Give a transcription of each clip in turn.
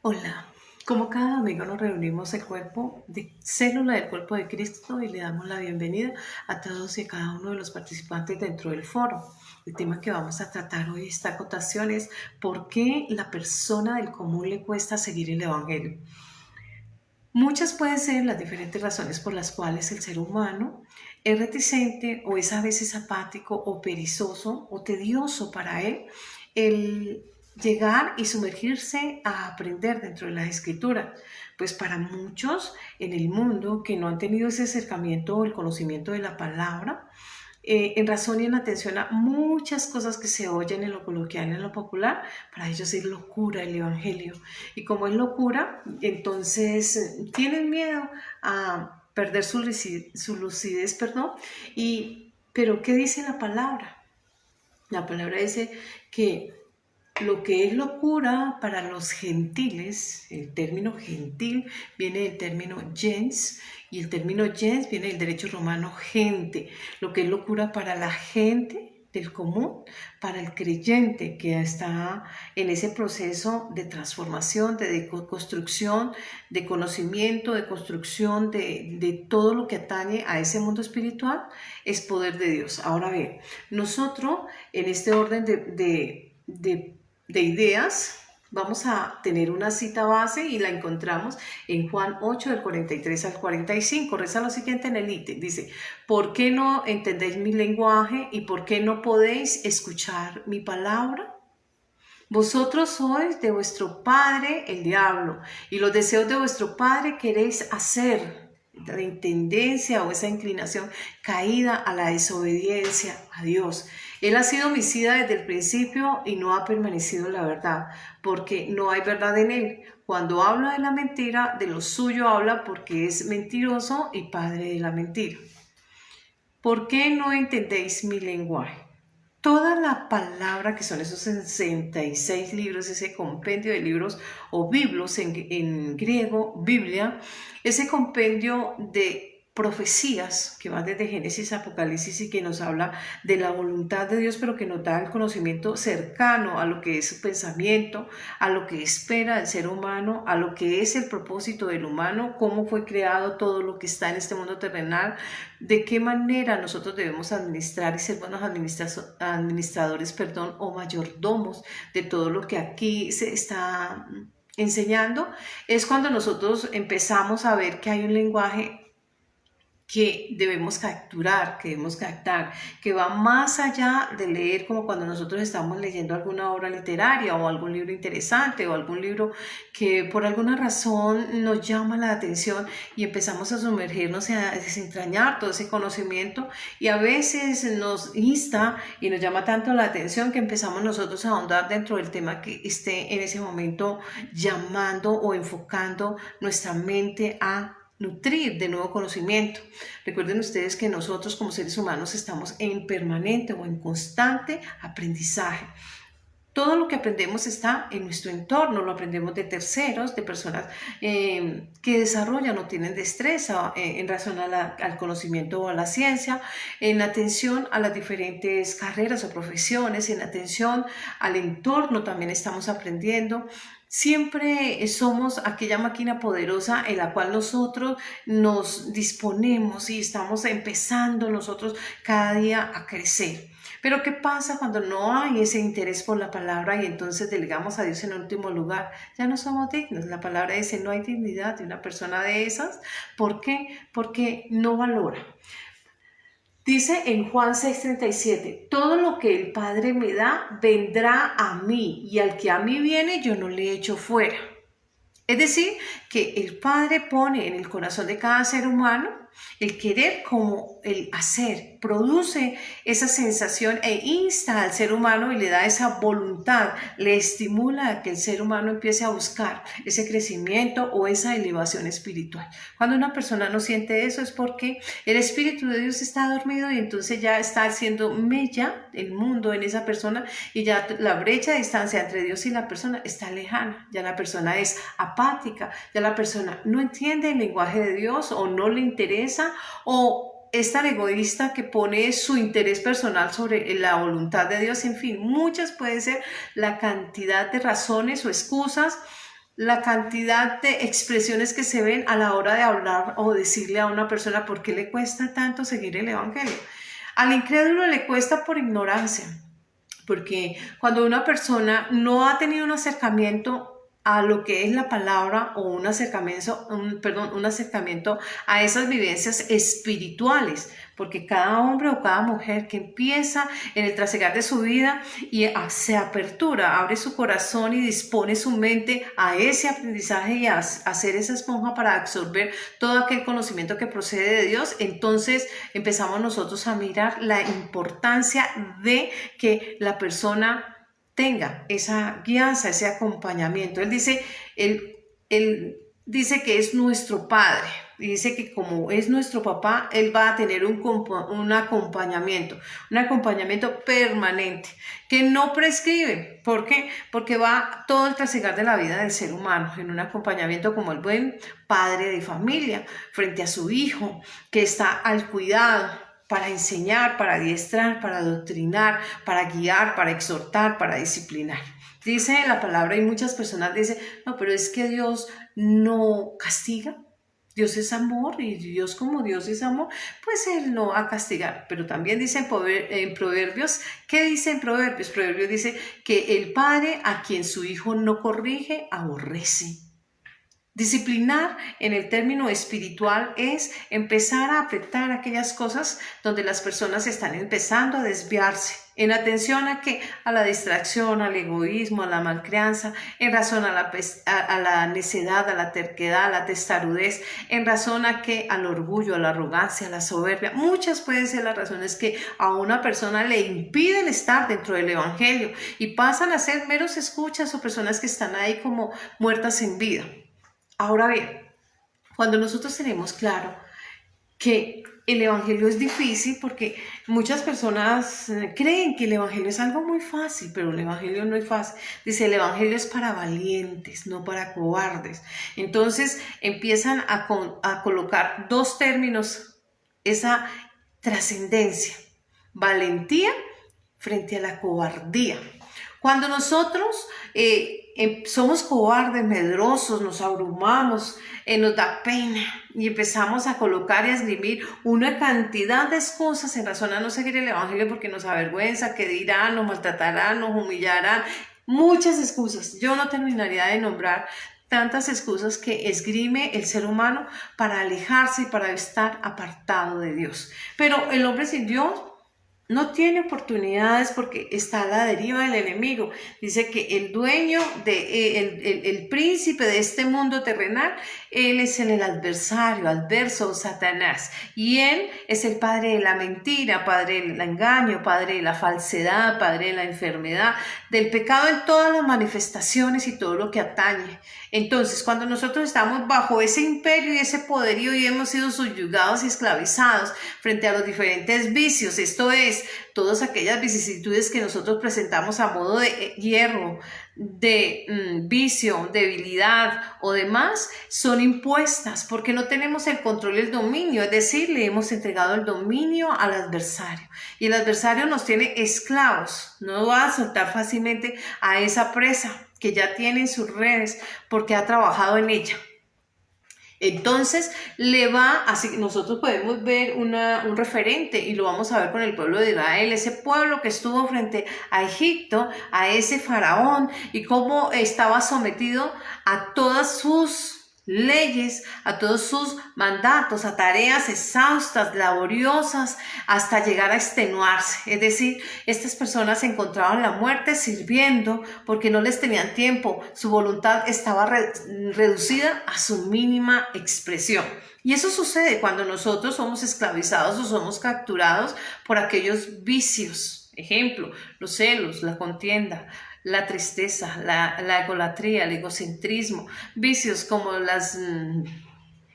Hola, como cada domingo nos reunimos el cuerpo de célula del cuerpo de Cristo y le damos la bienvenida a todos y a cada uno de los participantes dentro del foro. El tema que vamos a tratar hoy esta acotación es ¿por qué la persona del común le cuesta seguir el Evangelio? Muchas pueden ser las diferentes razones por las cuales el ser humano es reticente o es a veces apático o perezoso o tedioso para él el llegar y sumergirse a aprender dentro de la escritura. Pues para muchos en el mundo que no han tenido ese acercamiento o el conocimiento de la palabra, en razón y en atención a muchas cosas que se oyen en lo coloquial y en lo popular, para ellos es locura el Evangelio. Y como es locura, entonces tienen miedo a perder su lucidez, perdón. Pero ¿qué dice la palabra? La palabra dice que lo que es locura para los gentiles, el término gentil viene del término gens, y el término gens viene del derecho romano gente. Lo que es locura para la gente del común, para el creyente que está en ese proceso de transformación, de construcción, de conocimiento, de construcción de todo lo que atañe a ese mundo espiritual, es poder de Dios. Ahora bien, nosotros en este orden de ideas, vamos a tener una cita base y la encontramos en Juan 8 del 43 al 45. Reza lo siguiente en el ítem. Dice, ¿por qué no entendéis mi lenguaje y por qué no podéis escuchar mi palabra? Vosotros sois de vuestro padre el diablo, y los deseos de vuestro padre queréis hacer. La tendencia o esa inclinación caída a la desobediencia a Dios. Él ha sido homicida desde el principio y no ha permanecido en la verdad, porque no hay verdad en él. Cuando habla de la mentira, de lo suyo habla porque es mentiroso y padre de la mentira. ¿Por qué no entendéis mi lenguaje? Toda la palabra que son esos 66 libros, ese compendio de libros o biblos en griego, Biblia, ese compendio de profecías que van desde Génesis a Apocalipsis y que nos habla de la voluntad de Dios, pero que nos da el conocimiento cercano a lo que es su pensamiento, a lo que espera el ser humano, a lo que es el propósito del humano, cómo fue creado todo lo que está en este mundo terrenal, de qué manera nosotros debemos administrar y ser buenos administradores, o mayordomos de todo lo que aquí se está enseñando. Es cuando nosotros empezamos a ver que hay un lenguaje que debemos capturar, que debemos captar, que va más allá de leer como cuando nosotros estamos leyendo alguna obra literaria o algún libro interesante o algún libro que por alguna razón nos llama la atención y empezamos a sumergirnos y a desentrañar todo ese conocimiento, y a veces nos insta y nos llama tanto la atención que empezamos nosotros a ahondar dentro del tema que esté en ese momento llamando o enfocando nuestra mente a nutrir de nuevo conocimiento. Recuerden ustedes que nosotros como seres humanos estamos en permanente o en constante aprendizaje. Todo lo que aprendemos está en nuestro entorno, lo aprendemos de terceros, de personas que desarrollan o tienen destreza en razón al conocimiento o a la ciencia, en atención a las diferentes carreras o profesiones, en atención al entorno también estamos aprendiendo. Siempre somos aquella máquina poderosa en la cual nosotros nos disponemos y estamos empezando nosotros cada día a crecer. Pero ¿qué pasa cuando no hay ese interés por la palabra y entonces delegamos a Dios en último lugar? Ya no somos dignos. La palabra dice, no hay dignidad de una persona de esas. ¿Por qué? Porque no valora. Dice en Juan 6:37, todo lo que el Padre me da vendrá a mí, y al que a mí viene yo no le echo fuera. Es decir, que el Padre pone en el corazón de cada ser humano el querer como el hacer, produce esa sensación e insta al ser humano y le da esa voluntad, le estimula a que el ser humano empiece a buscar ese crecimiento o esa elevación espiritual. Cuando una persona no siente eso es porque el Espíritu de Dios está dormido y entonces ya está haciendo mella el mundo en esa persona, y ya la brecha de distancia entre Dios y la persona está lejana, ya la persona es apática, ya la persona no entiende el lenguaje de Dios o no le interesa, o es tan egoísta que pone su interés personal sobre la voluntad de Dios. En fin, muchas pueden ser la cantidad de razones o excusas la cantidad de expresiones que se ven a la hora de hablar o decirle a una persona por qué le cuesta tanto seguir el Evangelio. Al incrédulo le cuesta por ignorancia, porque cuando una persona no ha tenido un acercamiento a lo que es la palabra o un acercamiento a esas vivencias espirituales, porque cada hombre o cada mujer que empieza en el trasegar de su vida y se apertura, abre su corazón y dispone su mente a ese aprendizaje y a hacer esa esponja para absorber todo aquel conocimiento que procede de Dios, entonces empezamos nosotros a mirar la importancia de que la persona tenga esa guianza, ese acompañamiento. Él dice que es nuestro Padre y dice que como es nuestro papá, Él va a tener un acompañamiento permanente que no prescribe. ¿Por qué? Porque va todo el trasegar de la vida del ser humano en un acompañamiento como el buen padre de familia frente a su hijo que está al cuidado, para enseñar, para adiestrar, para adoctrinar, para guiar, para exhortar, para disciplinar. Dice la palabra y muchas personas dicen, no, pero es que Dios no castiga. Dios es amor y Dios como Dios es amor, pues Él no va a castigar. Pero también dice en Proverbios, ¿qué dice en Proverbios? Proverbios dice que el padre a quien su hijo no corrige, aborrece. Disciplinar en el término espiritual es empezar a apretar aquellas cosas donde las personas están empezando a desviarse, en atención a la distracción, al egoísmo, a la malcrianza, en razón a la necedad, a la terquedad, a la testarudez, en razón al orgullo, a la arrogancia, a la soberbia. Muchas pueden ser las razones que a una persona le impiden estar dentro del Evangelio y pasan a ser meros escuchas o personas que están ahí como muertas en vida. Ahora bien, cuando nosotros tenemos claro que el Evangelio es difícil, porque muchas personas creen que el Evangelio es algo muy fácil, pero el Evangelio no es fácil. Dice, el Evangelio es para valientes, no para cobardes. Entonces empiezan a colocar dos términos, esa trascendencia, valentía frente a la cobardía. Cuando nosotros somos cobardes, medrosos, nos abrumamos, nos da pena y empezamos a colocar y a esgrimir una cantidad de excusas en razón a no seguir el Evangelio porque nos avergüenza, que dirán, nos maltratarán, nos humillarán, muchas excusas. Yo no terminaría de nombrar tantas excusas que esgrime el ser humano para alejarse y para estar apartado de Dios. Pero el hombre sin Dios no tiene oportunidades porque está a la deriva del enemigo. Dice que el dueño, el príncipe de este mundo terrenal, él es el adverso, Satanás. Y él es el padre de la mentira, padre del engaño, padre de la falsedad, padre de la enfermedad, del pecado en todas las manifestaciones y todo lo que atañe. Entonces, cuando nosotros estamos bajo ese imperio y ese poderío y hemos sido subyugados y esclavizados frente a los diferentes vicios, esto es, todas aquellas vicisitudes que nosotros presentamos a modo de hierro, de vicio, debilidad o demás, son impuestas porque no tenemos el control y el dominio, es decir, le hemos entregado el dominio al adversario y el adversario nos tiene esclavos, no va a soltar fácilmente a esa presa que ya tiene en sus redes porque ha trabajado en ella. Entonces así nosotros podemos ver un referente y lo vamos a ver con el pueblo de Israel, ese pueblo que estuvo frente a Egipto, a ese faraón y cómo estaba sometido a todas sus leyes, a todos sus mandatos, a tareas exhaustas, laboriosas, hasta llegar a extenuarse. Es decir, estas personas encontraban la muerte sirviendo porque no les tenían tiempo. Su voluntad estaba reducida a su mínima expresión. Y eso sucede cuando nosotros somos esclavizados o somos capturados por aquellos vicios. Ejemplo, los celos, la contienda, la tristeza, la egolatría, el egocentrismo, vicios como los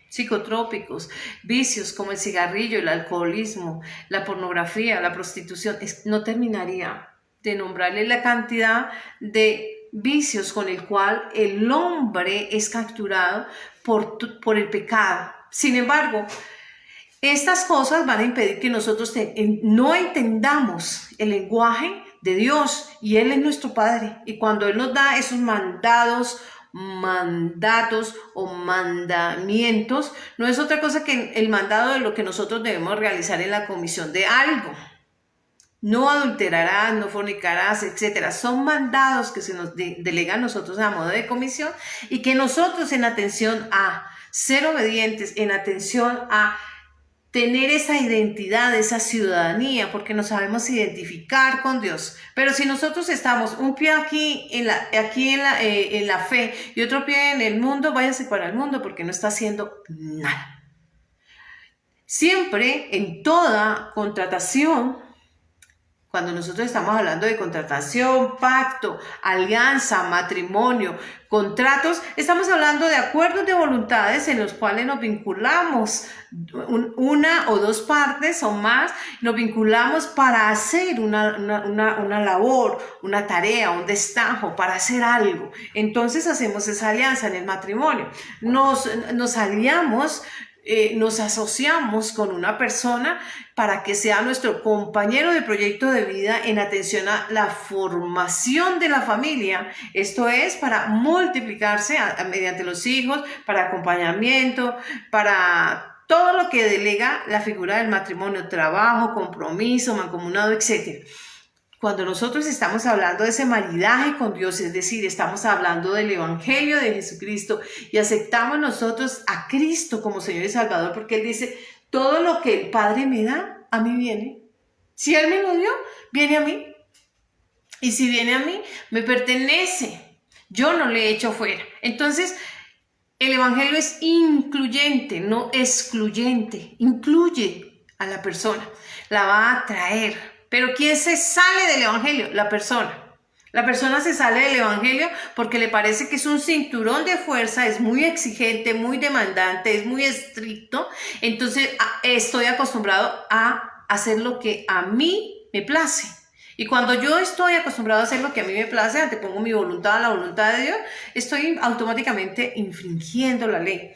psicotrópicos, vicios como el cigarrillo, el alcoholismo, la pornografía, la prostitución. No terminaría de nombrarle la cantidad de vicios con el cual el hombre es capturado por el pecado. Sin embargo, estas cosas van a impedir que nosotros no entendamos el lenguaje de Dios y Él es nuestro Padre. Y cuando Él nos da esos mandados mandatos o mandamientos no es otra cosa que el mandado de lo que nosotros debemos realizar en la comisión de algo. No adulterarás, no fornicarás, etcétera. Son mandados que se nos delegan a nosotros a modo de comisión y que nosotros, en atención a ser obedientes, en atención a tener esa identidad, esa ciudadanía, porque nos sabemos identificar con Dios. Pero si nosotros estamos un pie aquí en la fe y otro pie en el mundo, váyase para el mundo porque no está haciendo nada. Siempre, en toda contratación, cuando nosotros estamos hablando de contratación, pacto, alianza, matrimonio, contratos, estamos hablando de acuerdos de voluntades en los cuales nos vinculamos, una o dos partes o más, nos vinculamos para hacer una labor, una tarea, un destajo, para hacer algo. Entonces hacemos esa alianza en el matrimonio. Nos aliamos, nos asociamos con una persona para que sea nuestro compañero de proyecto de vida en atención a la formación de la familia. Esto es para multiplicarse mediante los hijos, para acompañamiento, para todo lo que delega la figura del matrimonio, trabajo, compromiso, mancomunado, etc. Cuando nosotros estamos hablando de ese maridaje con Dios, es decir, estamos hablando del Evangelio de Jesucristo y aceptamos nosotros a Cristo como Señor y Salvador, porque Él dice, todo lo que el Padre me da, a mí viene. Si Él me lo dio, viene a mí. Y si viene a mí, me pertenece. Yo no le he hecho fuera. Entonces, el Evangelio es incluyente, no excluyente. Incluye a la persona, la va a atraer. Pero ¿quién se sale del Evangelio? La persona. La persona se sale del Evangelio porque le parece que es un cinturón de fuerza, es muy exigente, muy demandante, es muy estricto. Entonces estoy acostumbrado a hacer lo que a mí me place. Y cuando yo estoy acostumbrado a hacer lo que a mí me place, antepongo mi voluntad a la voluntad de Dios, estoy automáticamente infringiendo la ley.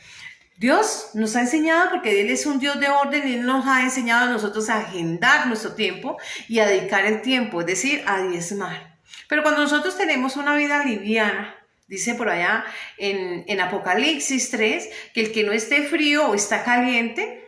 Dios nos ha enseñado, porque Él es un Dios de orden, y Él nos ha enseñado a nosotros a agendar nuestro tiempo y a dedicar el tiempo, es decir, a diezmar. Pero cuando nosotros tenemos una vida liviana, dice por allá en Apocalipsis 3, que el que no esté frío o está caliente,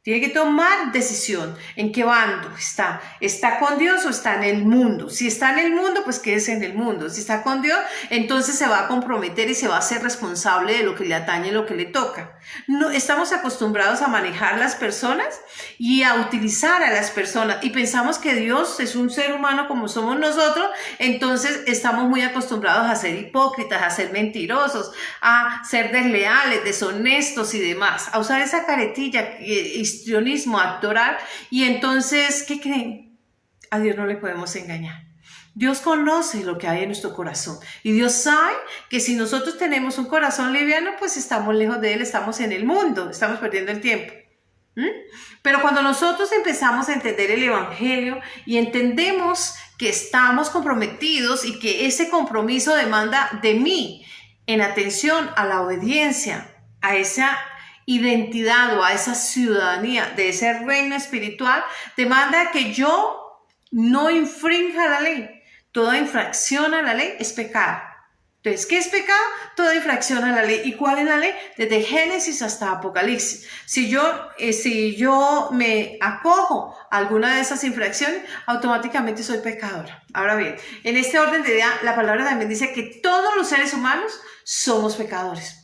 tiene que tomar decisión en qué bando está. ¿Está con Dios o está en el mundo? Si está en el mundo, pues quédese en el mundo. Si está con Dios, entonces se va a comprometer y se va a hacer responsable de lo que le atañe, lo que le toca. No, estamos acostumbrados a manejar las personas y a utilizar a las personas. Y pensamos que Dios es un ser humano como somos nosotros. Entonces estamos muy acostumbrados a ser hipócritas, a ser mentirosos, a ser desleales, deshonestos y demás. A usar esa caretilla histrionismo actoral, y entonces, ¿qué creen? A Dios no le podemos engañar. Dios conoce lo que hay en nuestro corazón y Dios sabe que si nosotros tenemos un corazón liviano, pues estamos lejos de Él, estamos en el mundo, estamos perdiendo el tiempo. Pero cuando nosotros empezamos a entender el Evangelio y entendemos que estamos comprometidos y que ese compromiso demanda de mí en atención a la obediencia, a esa identidad o a esa ciudadanía de ese reino espiritual, demanda que yo no infrinja la ley. Toda infracción a la ley es pecado. Entonces, ¿qué es pecado? Toda infracción a la ley. ¿Y cuál es la ley? Desde Génesis hasta Apocalipsis. Si yo me acojo a alguna de esas infracciones, automáticamente soy pecadora. Ahora bien, en este orden de idea, la palabra también dice que todos los seres humanos somos pecadores.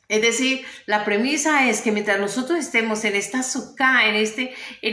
Es decir, la premisa es que mientras nosotros estemos en esta sucá, en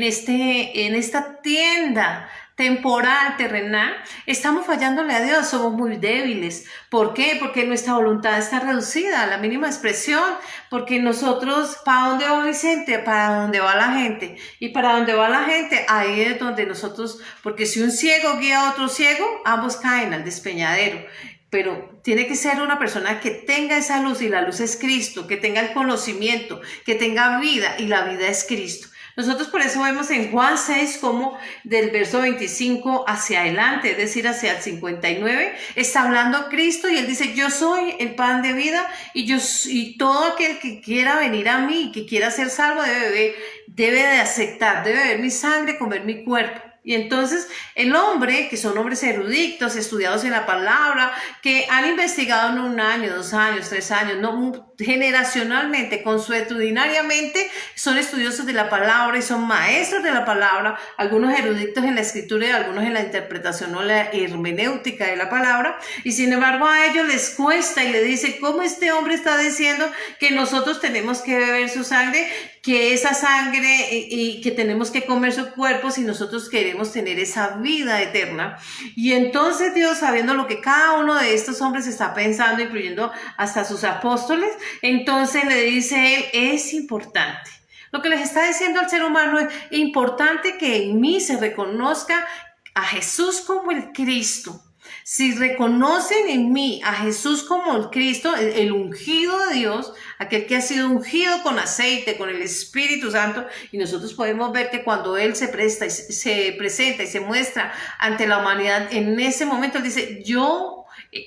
esta tienda temporal, terrenal, estamos fallándole a Dios, somos muy débiles. ¿Por qué? Porque nuestra voluntad está reducida a la mínima expresión, porque nosotros, ¿para dónde va Vicente? Para dónde va la gente. Y para dónde va la gente, ahí es donde nosotros, porque si un ciego guía a otro ciego, ambos caen al despeñadero. Pero tiene que ser una persona que tenga esa luz, y la luz es Cristo, que tenga el conocimiento, que tenga vida, y la vida es Cristo. Nosotros por eso vemos en Juan 6 como del verso 25 hacia adelante, es decir, hacia el 59, está hablando Cristo y Él dice, yo soy el pan de vida y todo aquel que quiera venir a mí, que quiera ser salvo, debe de aceptar, debe beber mi sangre, comer mi cuerpo. Y entonces el hombre, que son hombres eruditos, estudiados en la palabra, que han investigado en 1 año, 2 años, 3 años, no, generacionalmente, consuetudinariamente, son estudiosos de la palabra y son maestros de la palabra, algunos eruditos en la escritura y algunos en la interpretación o la hermenéutica de la palabra, y sin embargo a ellos les cuesta y le dice, ¿cómo este hombre está diciendo que nosotros tenemos que beber su sangre, que esa sangre y que tenemos que comer su cuerpo si nosotros queremos tener esa vida eterna? Y entonces Dios, sabiendo lo que cada uno de estos hombres está pensando, incluyendo hasta sus apóstoles, entonces le dice él, es importante. Lo que les está diciendo al ser humano es importante que en mí se reconozca a Jesús como el Cristo. Si reconocen en mí a Jesús como el Cristo, el ungido de Dios, aquel que ha sido ungido con aceite, con el Espíritu Santo, y nosotros podemos ver que cuando Él se presenta y se muestra ante la humanidad, en ese momento Él dice, yo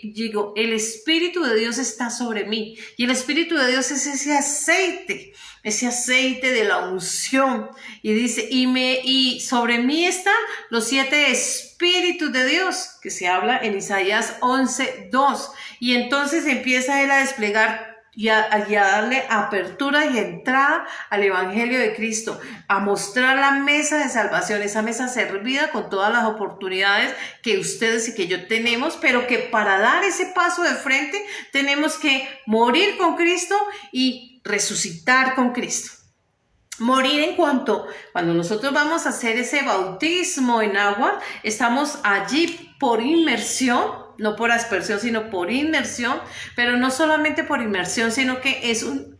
digo, el Espíritu de Dios está sobre mí, y el Espíritu de Dios es ese aceite de la unción, y dice, y sobre mí están los 7 espíritus de Dios, que se habla en Isaías 11:2, y entonces empieza él a desplegar y a darle apertura y entrada al Evangelio de Cristo, a mostrar la mesa de salvación, esa mesa servida con todas las oportunidades que ustedes y que yo tenemos, pero que para dar ese paso de frente tenemos que morir con Cristo y resucitar con Cristo. Morir en cuando nosotros vamos a hacer ese bautismo en agua, estamos allí por inmersión, no por aspersión, sino por inmersión, pero no solamente por inmersión, sino que es un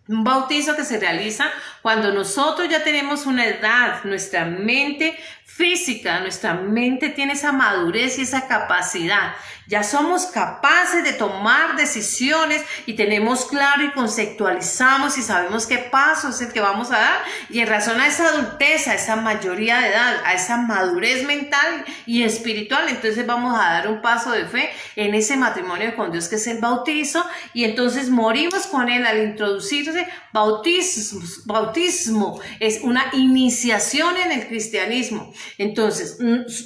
bautizo que se realiza cuando nosotros ya tenemos una edad, nuestra mente física, nuestra mente tiene esa madurez y esa capacidad. Ya somos capaces de tomar decisiones y tenemos claro y conceptualizamos y sabemos qué paso es el que vamos a dar. Y en razón a esa adultez, a esa mayoría de edad, a esa madurez mental y espiritual, entonces vamos a dar un paso de fe en ese matrimonio con Dios que es el bautizo. Y entonces morimos con Él al introducirse. Bautismo es una iniciación en el cristianismo. Entonces,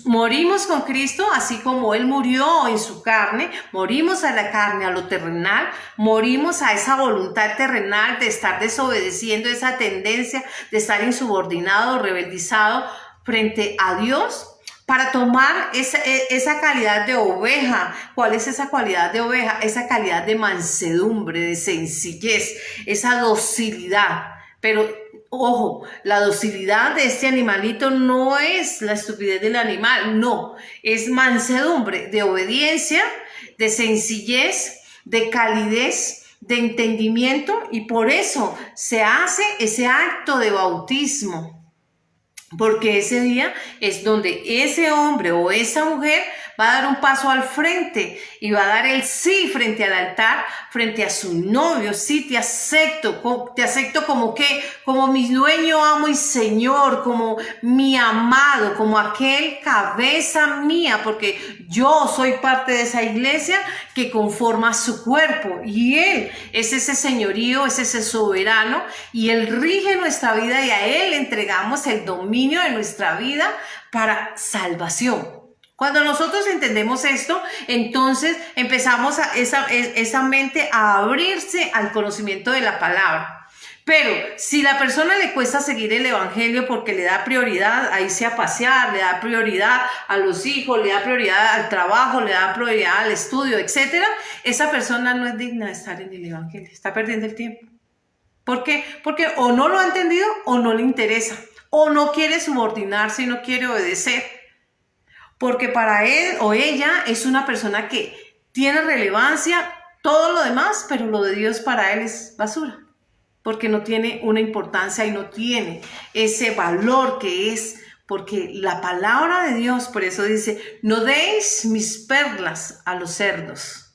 morimos con Cristo, así como Él murió en su carne, morimos a la carne, a lo terrenal, morimos a esa voluntad terrenal de estar desobedeciendo, esa tendencia de estar insubordinado, rebeldizado frente a Dios, para tomar esa calidad de oveja. ¿Cuál es esa cualidad de oveja? Esa calidad de mansedumbre, de sencillez, esa docilidad. Pero ojo, la docilidad de este animalito no es la estupidez del animal, no, es mansedumbre, de obediencia, de sencillez, de calidez, de entendimiento, y por eso se hace ese acto de bautismo. Porque ese día es donde ese hombre o esa mujer va a dar un paso al frente y va a dar el sí frente al altar, frente a su novio. Sí, te acepto como que, como mi dueño, amo y Señor, como mi amado, como aquel cabeza mía, porque yo soy parte de esa iglesia que conforma su cuerpo, y Él es ese señorío, es ese soberano, y Él rige nuestra vida, y a Él le entregamos el dominio de nuestra vida para salvación. Cuando nosotros entendemos esto, entonces empezamos esa mente a abrirse al conocimiento de la palabra. Pero si la persona le cuesta seguir el evangelio porque le da prioridad a irse a pasear, le da prioridad a los hijos, le da prioridad al trabajo, le da prioridad al estudio, etc., esa persona no es digna de estar en el evangelio, está perdiendo el tiempo. ¿Por qué? Porque o no lo ha entendido o no le interesa, o no quiere subordinarse y no quiere obedecer. Porque para él o ella es una persona que tiene relevancia todo lo demás, pero lo de Dios para él es basura, porque no tiene una importancia y no tiene ese valor que es, porque la palabra de Dios, por eso dice, no deis mis perlas a los cerdos.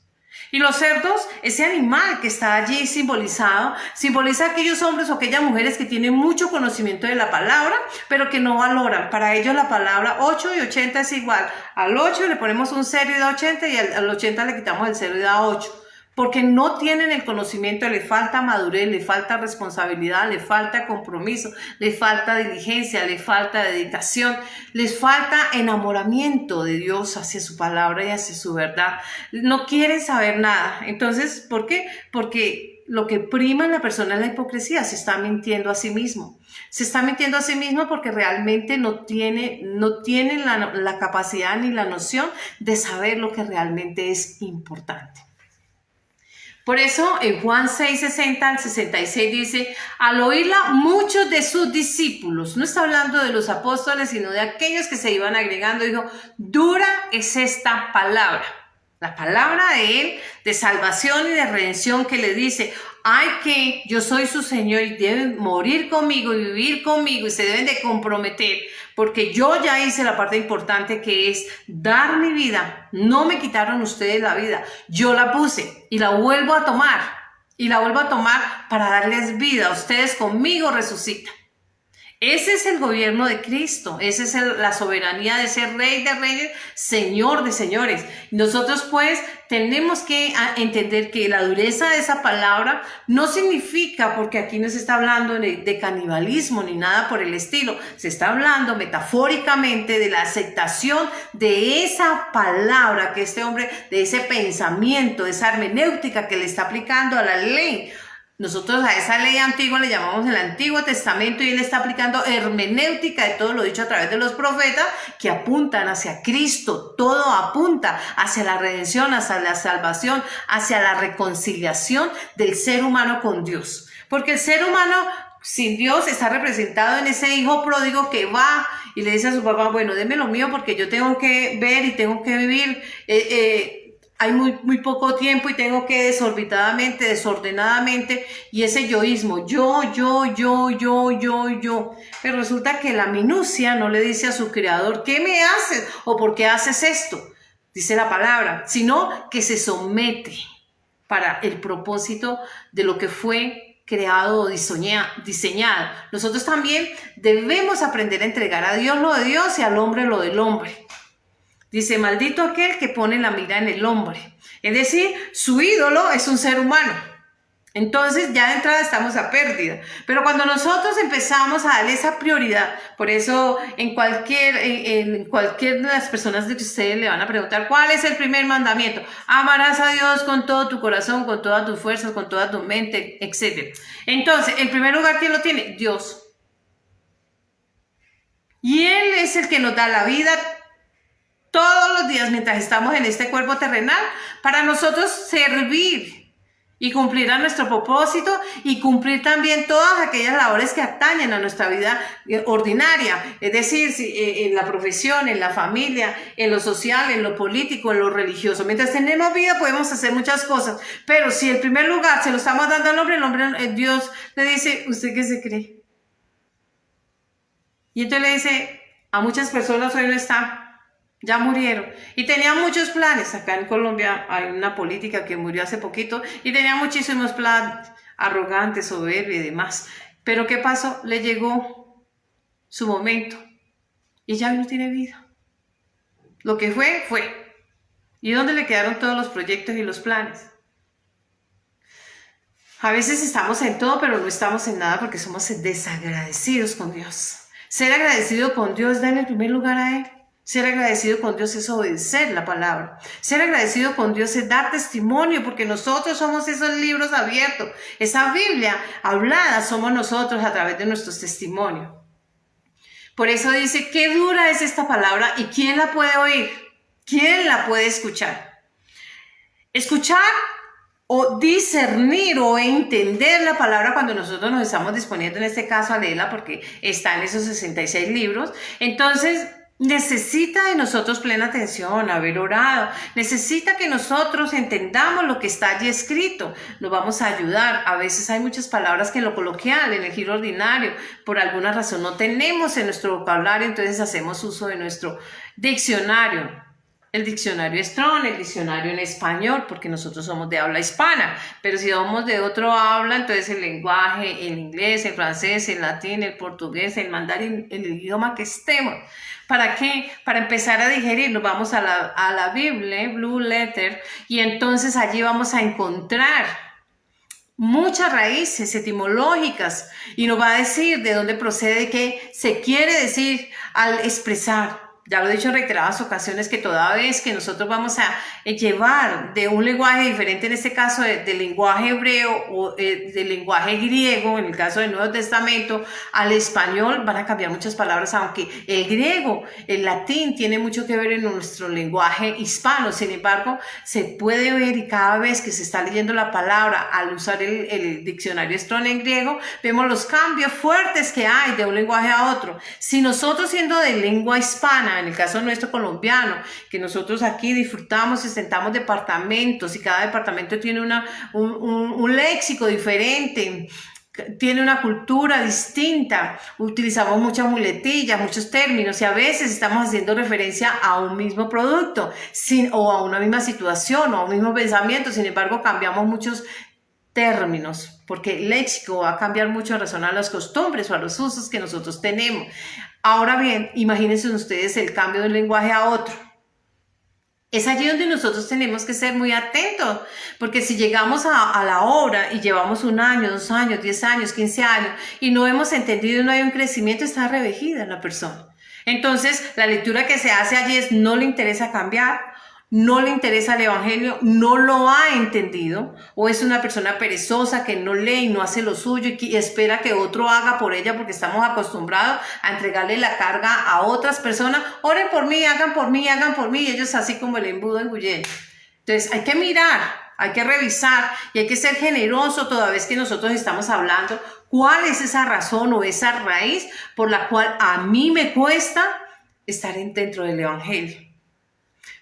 Y los cerdos, ese animal que está allí simbolizado, simboliza a aquellos hombres o aquellas mujeres que tienen mucho conocimiento de la palabra, pero que no valoran. Para ellos la palabra 8 y 80 es igual. Al 8 le ponemos un 0 y da 80, y al 80 le quitamos el 0 y da 8. porque no tienen el conocimiento, le falta madurez, le falta responsabilidad, le falta compromiso, le falta diligencia, le falta dedicación, les falta enamoramiento de Dios hacia su palabra y hacia su verdad. No quieren saber nada. Entonces, ¿por qué? Porque lo que prima en la persona es la hipocresía, se está mintiendo a sí mismo. Se está mintiendo a sí mismo porque realmente no tiene la capacidad ni la noción de saber lo que realmente es importante. Por eso en Juan 6, 60 al 66 dice, al oírla muchos de sus discípulos, no está hablando de los apóstoles, sino de aquellos que se iban agregando, dijo, dura es esta palabra. La palabra de él, de salvación y de redención que le dice, ay que yo soy su Señor y deben morir conmigo y vivir conmigo y se deben de comprometer porque yo ya hice la parte importante que es dar mi vida. No me quitaron ustedes la vida, yo la puse y la vuelvo a tomar para darles vida. Ustedes conmigo resucitan. Ese es el gobierno de Cristo, esa es la soberanía de ser Rey de Reyes, Señor de Señores. Nosotros pues tenemos que entender que la dureza de esa palabra no significa, porque aquí no se está hablando de canibalismo ni nada por el estilo, se está hablando metafóricamente de la aceptación de esa palabra que este hombre, de ese pensamiento, de esa hermenéutica que le está aplicando a la ley. Nosotros a esa ley antigua le llamamos el Antiguo Testamento y él está aplicando hermenéutica de todo lo dicho a través de los profetas que apuntan hacia Cristo. Todo apunta hacia la redención, hacia la salvación, hacia la reconciliación del ser humano con Dios. Porque el ser humano sin Dios está representado en ese hijo pródigo que va y le dice a su papá, bueno, deme lo mío porque yo tengo que ver y tengo que vivir. Hay muy poco tiempo y tengo que desordenadamente, y ese yoísmo, yo. Pero resulta que la minucia no le dice a su creador, ¿qué me haces? ¿O por qué haces esto? Dice la palabra, sino que se somete para el propósito de lo que fue creado o diseñado. Nosotros también debemos aprender a entregar a Dios lo de Dios y al hombre lo del hombre. Dice, maldito aquel que pone la mira en el hombre. Es decir, su ídolo es un ser humano. Entonces ya de entrada estamos a pérdida. Pero cuando nosotros empezamos a darle esa prioridad, por eso en cualquier de las personas de que ustedes le van a preguntar, ¿cuál es el primer mandamiento? Amarás a Dios con todo tu corazón, con todas tus fuerzas, con toda tu mente, etc. Entonces, el primer lugar, ¿quién lo tiene? Dios. Y Él es el que nos da la vida todos los días mientras estamos en este cuerpo terrenal, para nosotros servir y cumplir a nuestro propósito y cumplir también todas aquellas labores que atañen a nuestra vida ordinaria, es decir, en la profesión, en la familia, en lo social, en lo político, en lo religioso. Mientras tenemos vida podemos hacer muchas cosas, pero si el primer lugar se lo estamos dando al hombre, Dios le dice, ¿usted qué se cree? Y entonces le dice, a muchas personas hoy no están. Ya murieron y tenían muchos planes. Acá en Colombia hay una política que murió hace poquito y tenía muchísimos planes, arrogantes, soberbios y demás. Pero ¿qué pasó? Le llegó su momento y ya no tiene vida. Lo que fue, fue. ¿Y dónde le quedaron todos los proyectos y los planes? A veces estamos en todo, pero no estamos en nada porque somos desagradecidos con Dios. Ser agradecido con Dios da en el primer lugar a Él. Ser agradecido con Dios es obedecer la palabra. Ser agradecido con Dios es dar testimonio, porque nosotros somos esos libros abiertos. Esa Biblia hablada somos nosotros a través de nuestros testimonios. Por eso dice, qué dura es esta palabra y ¿quién la puede oír? ¿Quién la puede escuchar? Escuchar o discernir o entender la palabra cuando nosotros nos estamos disponiendo en este caso a leerla, porque está en esos 66 libros. Entonces, necesita de nosotros plena atención, haber orado. Necesita que nosotros entendamos lo que está allí escrito. Nos vamos a ayudar. A veces hay muchas palabras que en lo coloquial, en el giro ordinario, por alguna razón no tenemos en nuestro vocabulario, entonces hacemos uso de nuestro diccionario. el diccionario Strong, el diccionario en español, porque nosotros somos de habla hispana, pero si somos de otro habla, entonces el lenguaje, el inglés, el francés, el latín, el portugués, el mandarín, el idioma que estemos. ¿Para qué? Para empezar a digerirlo. Vamos a la Biblia, Blue Letter, y entonces allí vamos a encontrar muchas raíces etimológicas y nos va a decir de dónde procede, qué se quiere decir al expresar. Ya lo he dicho en reiteradas ocasiones que toda vez que nosotros vamos a llevar de un lenguaje diferente, en este caso del lenguaje hebreo o del lenguaje griego, en el caso del Nuevo Testamento, al español, van a cambiar muchas palabras, aunque el griego, el latín tiene mucho que ver en nuestro lenguaje hispano. Sin embargo, se puede ver, y cada vez que se está leyendo la palabra al usar el diccionario Strong en griego, vemos los cambios fuertes que hay de un lenguaje a otro. Si nosotros, siendo de lengua hispana, en el caso nuestro colombiano, que nosotros aquí disfrutamos y sentamos departamentos y cada departamento tiene un léxico diferente, tiene una cultura distinta, utilizamos muchas muletillas, muchos términos y a veces estamos haciendo referencia a un mismo producto o a una misma situación o a un mismo pensamiento. Sin embargo, cambiamos muchos términos, porque el léxico va a cambiar mucho en razón a las costumbres o a los usos que nosotros tenemos. Ahora bien, imagínense ustedes el cambio de un lenguaje a otro. Es allí donde nosotros tenemos que ser muy atentos, porque si llegamos a la obra y llevamos 1 año, 2 años, 10 años, 15 años y no hemos entendido y no hay un crecimiento, está revejida la persona. Entonces, la lectura que se hace allí es: no le interesa cambiar, no le interesa el evangelio, no lo ha entendido, o es una persona perezosa que no lee y no hace lo suyo y espera que otro haga por ella, porque estamos acostumbrados a entregarle la carga a otras personas. Oren por mí, hagan por mí, hagan por mí, y ellos así como el embudo engullendo. Entonces hay que mirar, hay que revisar y hay que ser generoso toda vez que nosotros estamos hablando cuál es esa razón o esa raíz por la cual a mí me cuesta estar dentro del evangelio.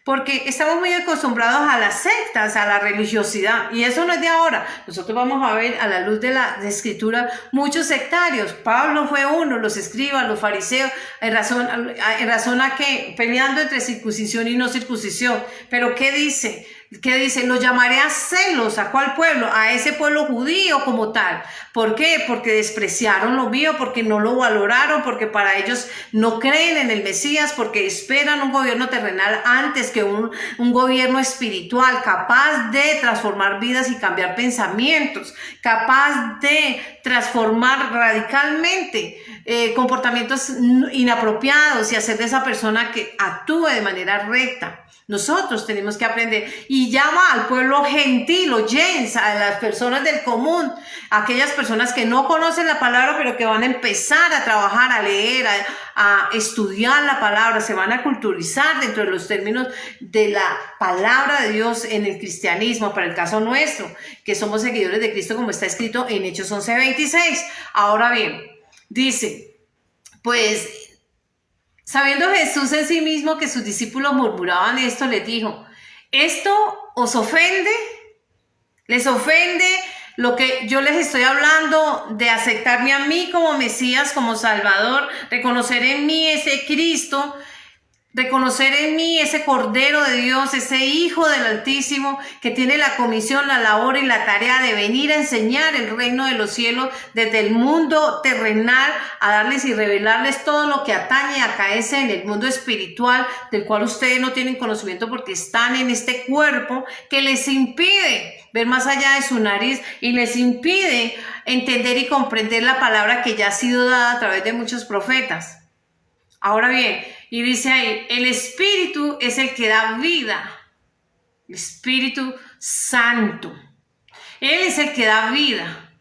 Porque estamos muy acostumbrados a las sectas, a la religiosidad, y eso no es de ahora. Nosotros vamos a ver a la luz de la escritura muchos sectarios. Pablo fue uno, los escribas, los fariseos, en razón a que peleando entre circuncisión y no circuncisión. Pero ¿qué dice? ¿Qué dice? Los llamaré a celos. ¿A cuál pueblo? A ese pueblo judío como tal. ¿Por qué? Porque despreciaron lo mío, porque no lo valoraron, porque para ellos no creen en el Mesías, porque esperan un gobierno terrenal antes que un gobierno espiritual, capaz de transformar vidas y cambiar pensamientos, capaz de transformar radicalmente comportamientos inapropiados y hacer de esa persona que actúe de manera recta. Nosotros tenemos que aprender, y llama al pueblo gentil o gens, a las personas del común, aquellas personas que no conocen la palabra pero que van a empezar a trabajar, a leer, a estudiar la palabra, se van a culturizar dentro de los términos de la palabra de Dios en el cristianismo, para el caso nuestro, que somos seguidores de Cristo, como está escrito en Hechos 11:26. Ahora bien, dice, pues, sabiendo Jesús en sí mismo que sus discípulos murmuraban esto, les dijo: ¿esto os ofende? ¿Les ofende lo que yo les estoy hablando de aceptarme a mí como Mesías, como Salvador, reconocer en mí ese Cristo, reconocer en mí ese Cordero de Dios, ese Hijo del Altísimo, que tiene la comisión, la labor y la tarea de venir a enseñar el reino de los cielos desde el mundo terrenal, a darles y revelarles todo lo que atañe y acaece en el mundo espiritual, del cual ustedes no tienen conocimiento porque están en este cuerpo que les impide ver más allá de su nariz y les impide entender y comprender la palabra que ya ha sido dada a través de muchos profetas. Ahora bien, y dice ahí, el Espíritu es el que da vida, el Espíritu Santo. Él es el que da vida.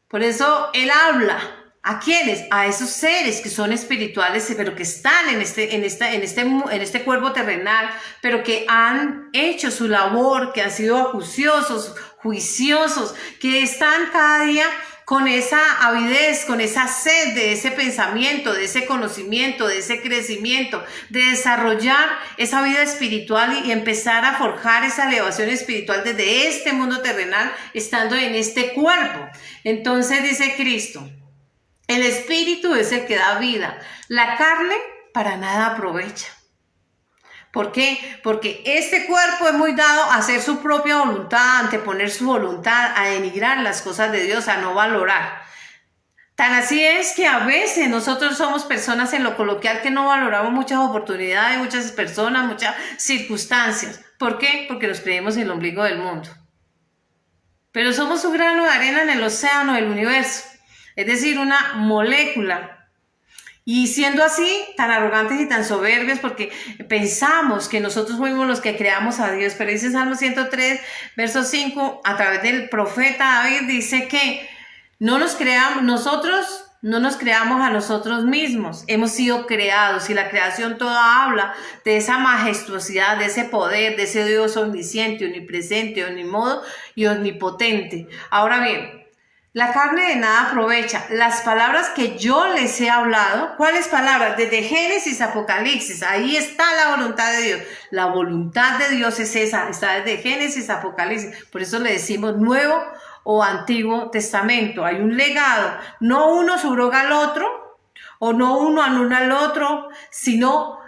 Por eso Él habla. ¿A quiénes? A esos seres que son espirituales, pero que están en este cuerpo terrenal, pero que han hecho su labor, que han sido acuciosos, juiciosos, que están cada día con esa avidez, con esa sed de ese pensamiento, de ese conocimiento, de ese crecimiento, de desarrollar esa vida espiritual y empezar a forjar esa elevación espiritual desde este mundo terrenal, estando en este cuerpo. Entonces dice Cristo, el Espíritu es el que da vida, la carne para nada aprovecha. ¿Por qué? Porque este cuerpo es muy dado a hacer su propia voluntad, a anteponer su voluntad, a denigrar las cosas de Dios, a no valorar. Tan así es que a veces nosotros somos personas en lo coloquial que no valoramos muchas oportunidades, muchas personas, muchas circunstancias. ¿Por qué? Porque nos creemos el ombligo del mundo. Pero somos un grano de arena en el océano del universo, es decir, una molécula. Y siendo así, tan arrogantes y tan soberbios, porque pensamos que nosotros fuimos los que creamos a Dios. Pero dice Salmo 103, verso 5, a través del profeta David, dice que nosotros no nos creamos a nosotros mismos, hemos sido creados y la creación toda habla de esa majestuosidad, de ese poder, de ese Dios omnisciente, omnipresente, omnimodo y omnipotente. Ahora bien, la carne de nada aprovecha. Las palabras que yo les he hablado, ¿cuáles palabras? Desde Génesis, Apocalipsis, ahí está la voluntad de Dios. La voluntad de Dios es esa, está desde Génesis, Apocalipsis. Por eso le decimos Nuevo o Antiguo Testamento. Hay un legado. No uno subroga al otro, o no uno anula al otro, sino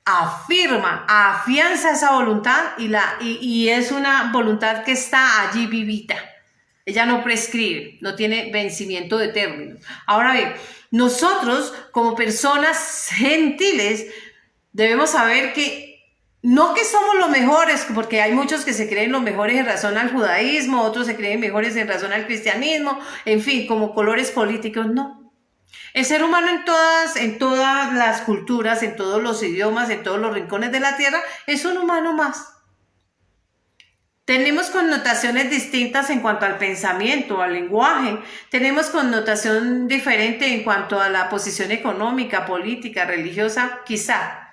afirma, afianza esa voluntad y es una voluntad que está allí vivita. Ella no prescribe, no tiene vencimiento de términos. Ahora bien, nosotros como personas gentiles debemos saber que no que somos los mejores, porque hay muchos que se creen los mejores en razón al judaísmo, otros se creen mejores en razón al cristianismo, en fin, como colores políticos, no. El ser humano en todas las culturas, en todos los idiomas, en todos los rincones de la tierra, es un humano más. Tenemos connotaciones distintas en cuanto al pensamiento, al lenguaje. Tenemos connotación diferente en cuanto a la posición económica, política, religiosa, quizá.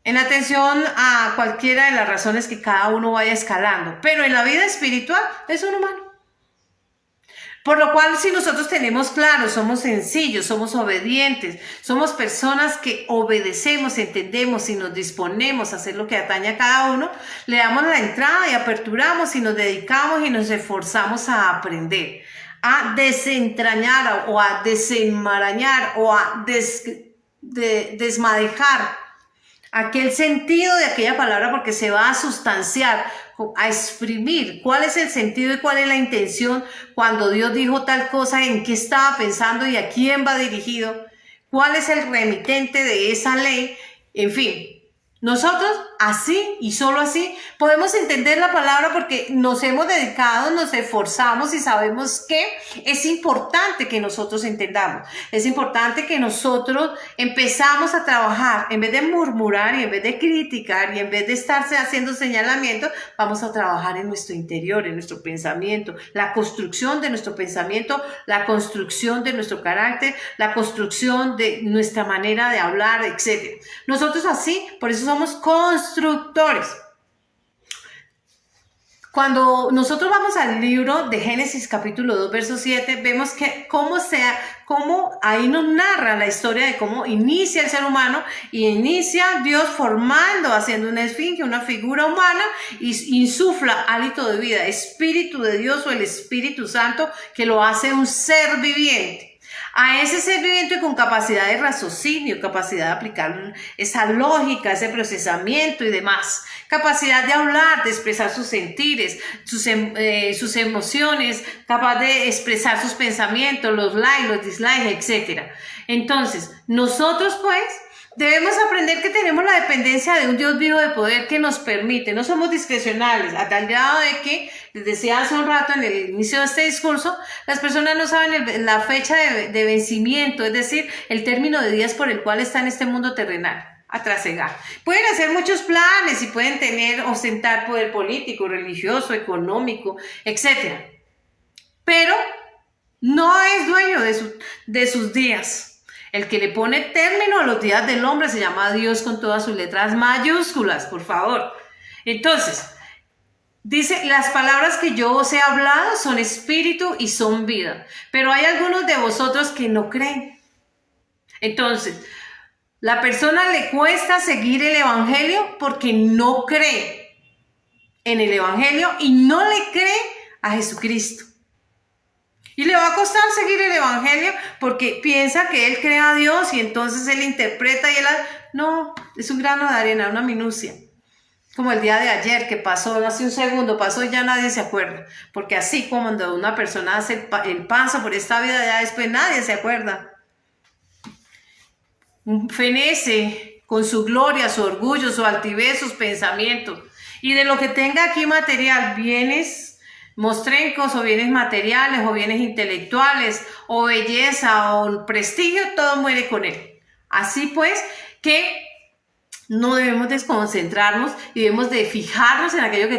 En atención a cualquiera de las razones que cada uno vaya escalando. Pero en la vida espiritual es un humano. Por lo cual, si nosotros tenemos claro, somos sencillos, somos obedientes, somos personas que obedecemos, entendemos y nos disponemos a hacer lo que atañe a cada uno, le damos la entrada y aperturamos y nos dedicamos y nos esforzamos a aprender, a desentrañar o a desenmarañar o a desmadejar aquel sentido de aquella palabra, porque se va a sustanciar, a exprimir cuál es el sentido y cuál es la intención cuando Dios dijo tal cosa, en qué estaba pensando y a quién va dirigido, cuál es el remitente de esa ley, en fin. Nosotros así y solo así podemos entender la palabra porque nos hemos dedicado, nos esforzamos y sabemos que es importante que nosotros entendamos. Es importante que nosotros empezamos a trabajar, en vez de murmurar y en vez de criticar y en vez de estarse haciendo señalamientos, vamos a trabajar en nuestro interior, en nuestro pensamiento, la construcción de nuestro pensamiento, la construcción de nuestro carácter, la construcción de nuestra manera de hablar, etc. Nosotros así, por eso somos constructores. Cuando nosotros vamos al libro de Génesis capítulo 2, verso 7, vemos que cómo ahí nos narra la historia de cómo inicia el ser humano y inicia Dios formando, haciendo una esfinge, una figura humana y insufla hálito de vida, espíritu de Dios o el Espíritu Santo que lo hace un ser viviente. A ese ser viviente con capacidad de raciocinio, capacidad de aplicar esa lógica, ese procesamiento y demás. Capacidad de hablar, de expresar sus sentires, sus emociones, capaz de expresar sus pensamientos, los likes, los dislikes, etc. Entonces, nosotros pues debemos aprender que tenemos la dependencia de un Dios vivo de poder que nos permite, no somos discrecionales, a tal grado de que, les decía hace un rato en el inicio de este discurso, las personas no saben la fecha de vencimiento, es decir, el término de días por el cual está en este mundo terrenal. A trasegar. Pueden hacer muchos planes y pueden ostentar poder político, religioso, económico, etc. Pero no es dueño de sus días. El que le pone término a los días del hombre se llama Dios con todas sus letras mayúsculas, por favor. Entonces, dice, las palabras que yo os he hablado son espíritu y son vida. Pero hay algunos de vosotros que no creen. Entonces, la persona le cuesta seguir el evangelio porque no cree en el evangelio y no le cree a Jesucristo. Y le va a costar seguir el evangelio porque piensa que él cree a Dios y entonces él interpreta y él... No, es un grano de arena, una minucia. Como el día de ayer que pasó, hace un segundo pasó y ya nadie se acuerda. Porque así como cuando una persona hace el paso por esta vida, ya después nadie se acuerda. Fenece con su gloria, su orgullo, su altivez, sus pensamientos. Y de lo que tenga aquí material, bienes mostrencos o bienes materiales o bienes intelectuales o belleza o prestigio, todo muere con él. Así pues que no debemos desconcentrarnos y debemos de fijarnos en aquello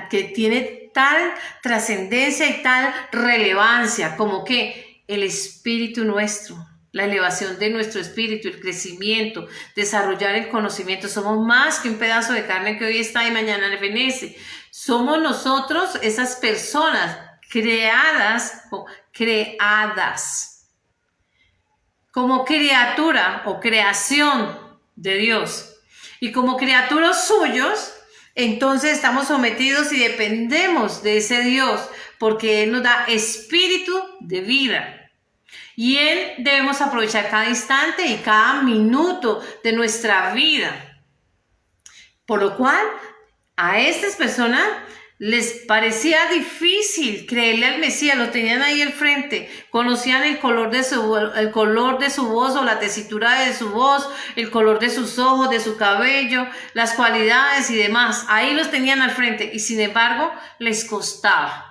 que tiene tal trascendencia y tal relevancia como que el espíritu nuestro, la elevación de nuestro espíritu, el crecimiento, desarrollar el conocimiento. Somos más que un pedazo de carne que hoy está y mañana fenece. Somos nosotros esas personas creadas como criatura o creación de Dios. Y como criaturas suyos, entonces estamos sometidos y dependemos de ese Dios, porque Él nos da espíritu de vida. Y Él debemos aprovechar cada instante y cada minuto de nuestra vida. Por lo cual, a estas personas les parecía difícil creerle al Mesías, lo tenían ahí al frente, conocían el color de su voz o la tesitura de su voz, el color de sus ojos, de su cabello, las cualidades y demás. Ahí los tenían al frente y sin embargo les costaba.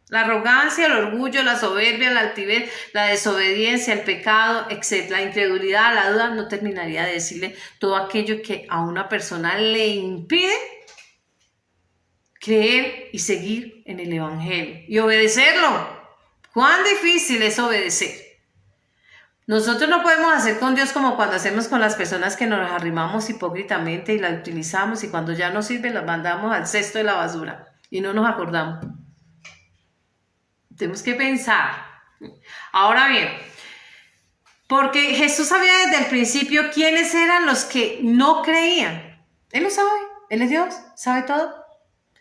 La arrogancia, el orgullo, la soberbia, la altivez, la desobediencia, el pecado, etc. La incredulidad, la duda, no terminaría de decirle todo aquello que a una persona le impide creer y seguir en el Evangelio y obedecerlo. ¿Cuán difícil es obedecer? Nosotros no podemos hacer con Dios como cuando hacemos con las personas que nos arrimamos hipócritamente y las utilizamos y cuando ya no sirven las mandamos al cesto de la basura y no nos acordamos. Tenemos que pensar. Ahora bien, porque Jesús sabía desde el principio quiénes eran los que no creían. Él lo sabe, Él es Dios, sabe todo.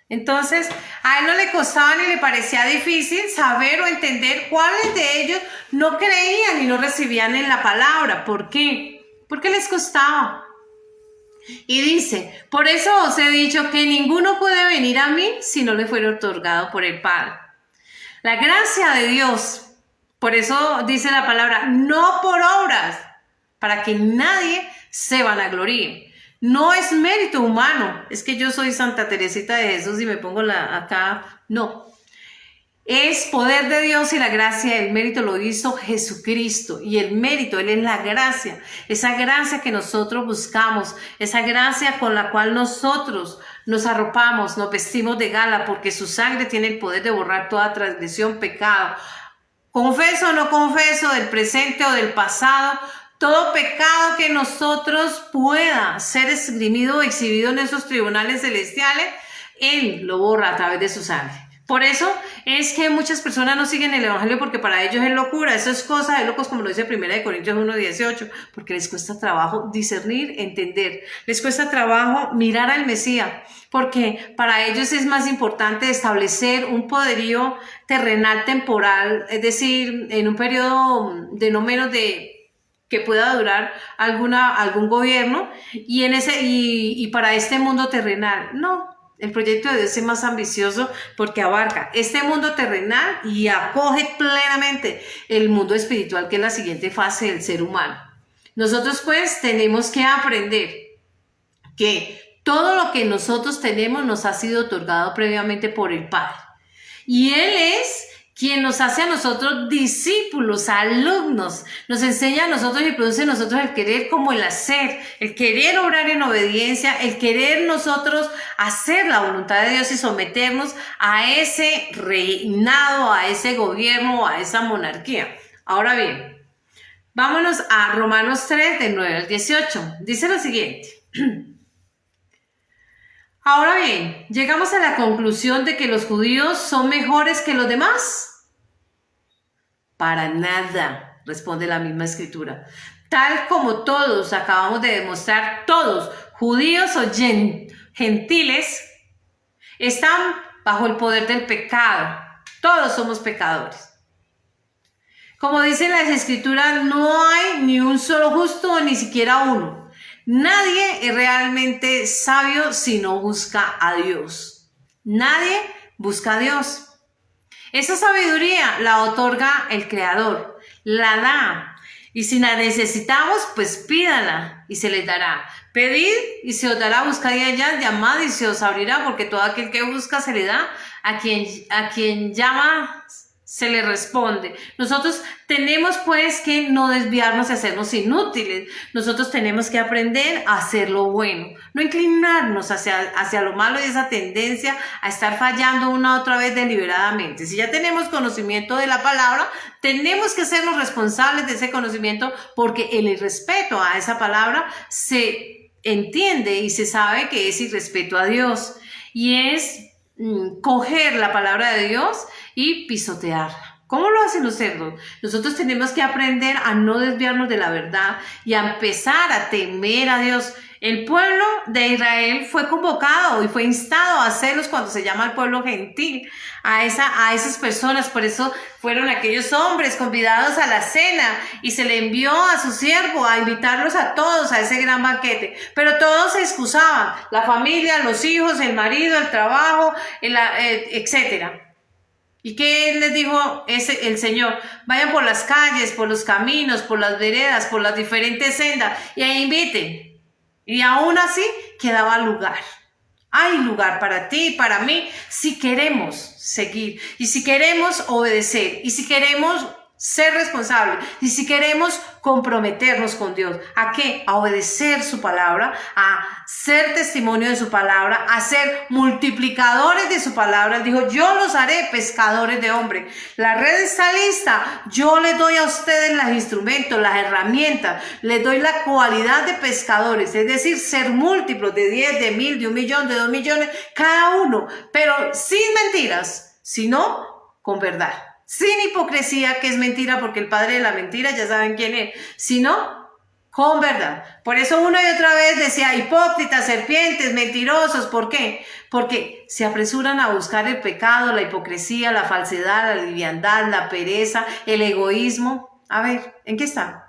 Entonces, a Él no le costaba ni le parecía difícil saber o entender cuáles de ellos no creían y no recibían en la palabra. ¿Por qué? Porque les costaba. Y dice, por eso os he dicho que ninguno puede venir a mí si no le fuera otorgado por el Padre. La gracia de Dios, por eso dice la palabra, no por obras, para que nadie se vanagloríe. No es mérito humano, es que yo soy Santa Teresita de Jesús y me pongo acá, no. Es poder de Dios y la gracia, el mérito lo hizo Jesucristo y el mérito, Él es la gracia, esa gracia que nosotros buscamos, esa gracia con la cual nosotros nos arropamos, nos vestimos de gala porque su sangre tiene el poder de borrar toda transgresión, pecado. Confeso o no confeso del presente o del pasado, todo pecado que nosotros pueda ser esgrimido o exhibido en esos tribunales celestiales, Él lo borra a través de su sangre. Por eso es que muchas personas no siguen el Evangelio porque para ellos es locura, eso es cosa de locos, como lo dice 1 Corintios 1:18, porque les cuesta trabajo discernir, entender, les cuesta trabajo mirar al Mesías, porque para ellos es más importante establecer un poderío terrenal temporal, es decir, en un periodo de no menos de que pueda durar algún gobierno y para este mundo terrenal. No, el proyecto de Dios es más ambicioso porque abarca este mundo terrenal y acoge plenamente el mundo espiritual, que es la siguiente fase del ser humano. Nosotros pues tenemos que aprender que todo lo que nosotros tenemos nos ha sido otorgado previamente por el Padre. Y Él es quien nos hace a nosotros discípulos, alumnos, nos enseña a nosotros y produce en nosotros el querer como el hacer, el querer obrar en obediencia, el querer nosotros hacer la voluntad de Dios y someternos a ese reinado, a ese gobierno, a esa monarquía. Ahora bien, vámonos a Romanos 3, del 9 al 18. Dice lo siguiente. Ahora bien, llegamos a la conclusión de que los judíos son mejores que los demás. Para nada, responde la misma escritura. Tal como todos acabamos de demostrar, todos, judíos o gentiles, están bajo el poder del pecado. Todos somos pecadores. Como dicen las escrituras, no hay ni un solo justo, ni siquiera uno. Nadie es realmente sabio si no busca a Dios. Nadie busca a Dios. Esa sabiduría la otorga el Creador, la da. Y si la necesitamos, pues pídala y se les dará. Pedid y se os dará, buscad y hallad, llamad y se os abrirá, porque todo aquel que busca se le da, a quien llama se le responde. Nosotros tenemos pues que no desviarnos y hacernos inútiles. Nosotros tenemos que aprender a hacer lo bueno, no inclinarnos hacia lo malo y esa tendencia a estar fallando una otra vez deliberadamente. Si ya tenemos conocimiento de la palabra, tenemos que sernos responsables de ese conocimiento, porque el irrespeto a esa palabra se entiende y se sabe que es irrespeto a Dios, y es coger la palabra de Dios y pisotearla. ¿Cómo lo hacen los cerdos? Nosotros tenemos que aprender a no desviarnos de la verdad y a empezar a temer a Dios. El pueblo de Israel fue convocado y fue instado a hacerlos cuando se llama el pueblo gentil, a esas personas. Por eso fueron aquellos hombres convidados a la cena y se le envió a su siervo a invitarlos a todos a ese gran banquete. Pero todos se excusaban, la familia, los hijos, el marido, el trabajo, etcétera. ¿Y qué les dijo el Señor? Vayan por las calles, por los caminos, por las veredas, por las diferentes sendas y ahí inviten. Y aún así quedaba lugar. Hay lugar para ti y para mí si queremos seguir y si queremos obedecer y si queremos ser responsables y si queremos comprometernos con Dios. ¿A qué? A obedecer su palabra, a ser testimonio de su palabra, a ser multiplicadores de su palabra. Él dijo, yo los haré pescadores de hombres. La red está lista. Yo les doy a ustedes los instrumentos, las herramientas. Les doy la cualidad de pescadores, es decir, ser múltiplos de 10, de 1000, de 1 millón, de 2 millones, cada uno. Pero sin mentiras, sino con verdad. Sin hipocresía, que es mentira, porque el padre de la mentira ya saben quién es, sino con verdad. Por eso una y otra vez decía hipócritas, serpientes, mentirosos. ¿Por qué? Porque se apresuran a buscar el pecado, la hipocresía, la falsedad, la liviandad, la pereza, el egoísmo. A ver, ¿en qué están?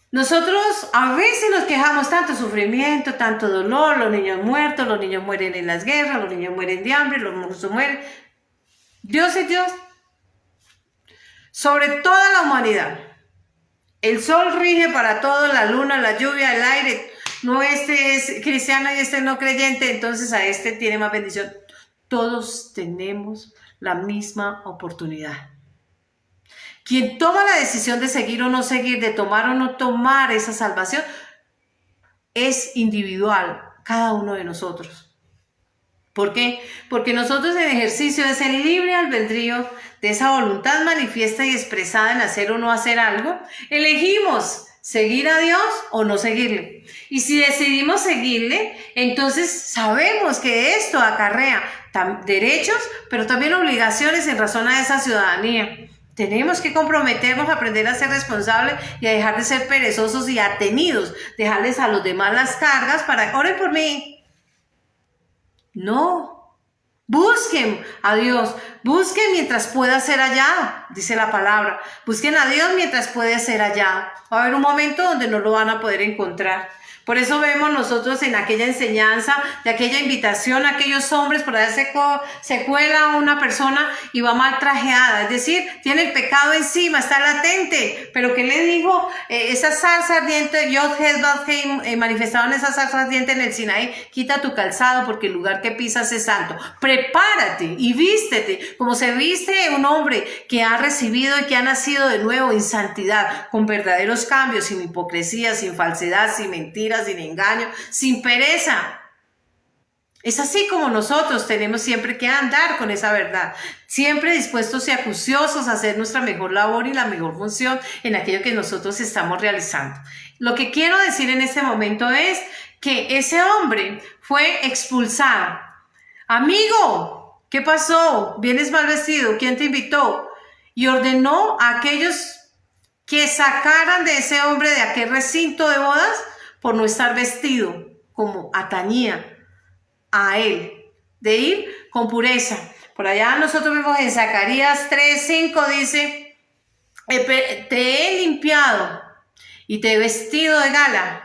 Nosotros a veces nos quejamos, tanto sufrimiento, tanto dolor, los niños muertos, los niños mueren en las guerras, los niños mueren de hambre, los monstruos mueren. Dios es Dios sobre toda la humanidad. El sol rige para todo, la luna, la lluvia, el aire. No, este es cristiano y este no creyente, entonces a este tiene más bendición. Todos tenemos la misma oportunidad. Quien toma la decisión de seguir o no seguir, de tomar o no tomar esa salvación, es individual, cada uno de nosotros. ¿Por qué? Porque nosotros en ejercicio de ese libre albedrío, de esa voluntad manifiesta y expresada en hacer o no hacer algo, elegimos seguir a Dios o no seguirle. Y si decidimos seguirle, entonces sabemos que esto acarrea derechos, pero también obligaciones en razón a esa ciudadanía. Tenemos que comprometernos a aprender a ser responsables y a dejar de ser perezosos y atenidos, dejarles a los demás las cargas para, oren por mí. No, busquen a Dios, busquen mientras pueda ser hallado, dice la palabra. Busquen a Dios mientras puede ser hallado. Va a haber un momento donde no lo van a poder encontrar. Por eso vemos nosotros en aquella enseñanza, de aquella invitación a aquellos hombres, por ahí se cuela una persona y va mal trajeada, es decir, tiene el pecado encima, está latente. Pero ¿qué le dijo? Esa zarza ardiente, Yod-Heh-Vav-Heh, manifestaban esa zarza ardiente en el Sinaí: quita tu calzado porque el lugar que pisas es santo. Prepárate y vístete como se viste un hombre que ha recibido y que ha nacido de nuevo en santidad, con verdaderos cambios, sin hipocresía, sin falsedad, sin mentiras, sin engaño, sin pereza. Es así como nosotros tenemos siempre que andar con esa verdad, siempre dispuestos y acuciosos a hacer nuestra mejor labor y la mejor función en aquello que nosotros estamos realizando. Lo que quiero decir en este momento es que ese hombre fue expulsado. Amigo, ¿qué pasó? ¿Vienes mal vestido? ¿Quién te invitó? Y ordenó a aquellos que sacaran de ese hombre de aquel recinto de bodas por no estar vestido como atañía a él, de ir con pureza. Por allá nosotros vemos en Zacarías 3:5 dice: te he limpiado y te he vestido de gala.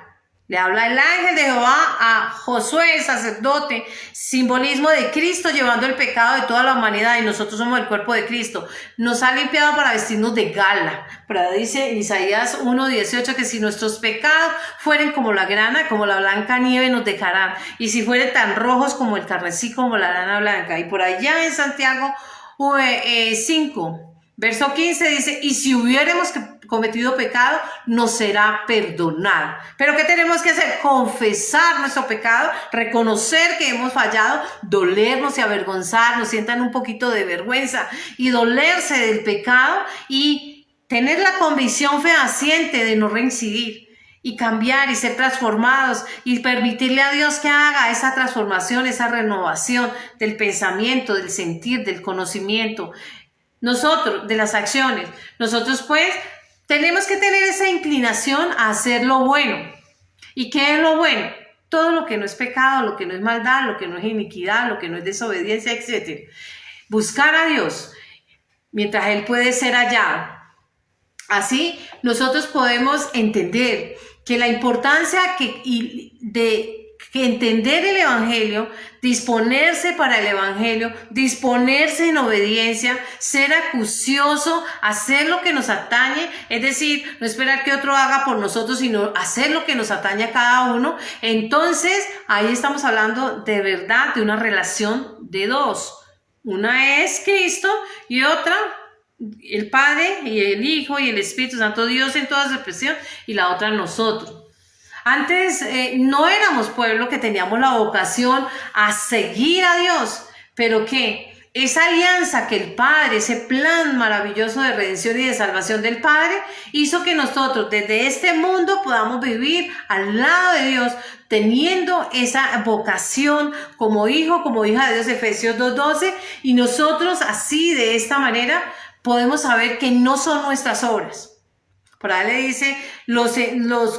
Le habla el ángel de Jehová a Josué, el sacerdote, simbolismo de Cristo llevando el pecado de toda la humanidad, y nosotros somos el cuerpo de Cristo. Nos ha limpiado para vestirnos de gala. Pero dice en Isaías 1:18 que si nuestros pecados fueren como la grana, como la blanca nieve, nos dejarán. Y si fueren tan rojos como el carmesí, como la lana blanca. Y por allá en Santiago 5, verso 15 dice, y si hubiéramos cometido pecado, nos será perdonado. Pero ¿qué tenemos que hacer? Confesar nuestro pecado, reconocer que hemos fallado, dolernos y avergonzarnos, sientan un poquito de vergüenza y dolerse del pecado y tener la convicción fehaciente de no reincidir y cambiar y ser transformados y permitirle a Dios que haga esa transformación, esa renovación del pensamiento, del sentir, del conocimiento. Nosotros, de las acciones, nosotros pues tenemos que tener esa inclinación a hacer lo bueno. ¿Y qué es lo bueno? Todo lo que no es pecado, lo que no es maldad, lo que no es iniquidad, lo que no es desobediencia, etc. Buscar a Dios mientras Él puede ser hallado. Así nosotros podemos entender que la importancia de entender el Evangelio, disponerse para el Evangelio, disponerse en obediencia, ser acucioso, hacer lo que nos atañe, es decir, no esperar que otro haga por nosotros, sino hacer lo que nos atañe a cada uno. Entonces, ahí estamos hablando de verdad de una relación de dos. Una es Cristo y otra el Padre y el Hijo y el Espíritu Santo, Dios en toda su expresión, y la otra nosotros. Antes no éramos pueblo que teníamos la vocación a seguir a Dios, pero que esa alianza que el Padre, ese plan maravilloso de redención y de salvación del Padre, hizo que nosotros desde este mundo podamos vivir al lado de Dios, teniendo esa vocación como hijo, como hija de Dios, Efesios 2:12, y nosotros así, de esta manera, podemos saber que no son nuestras obras. Por ahí le dice, los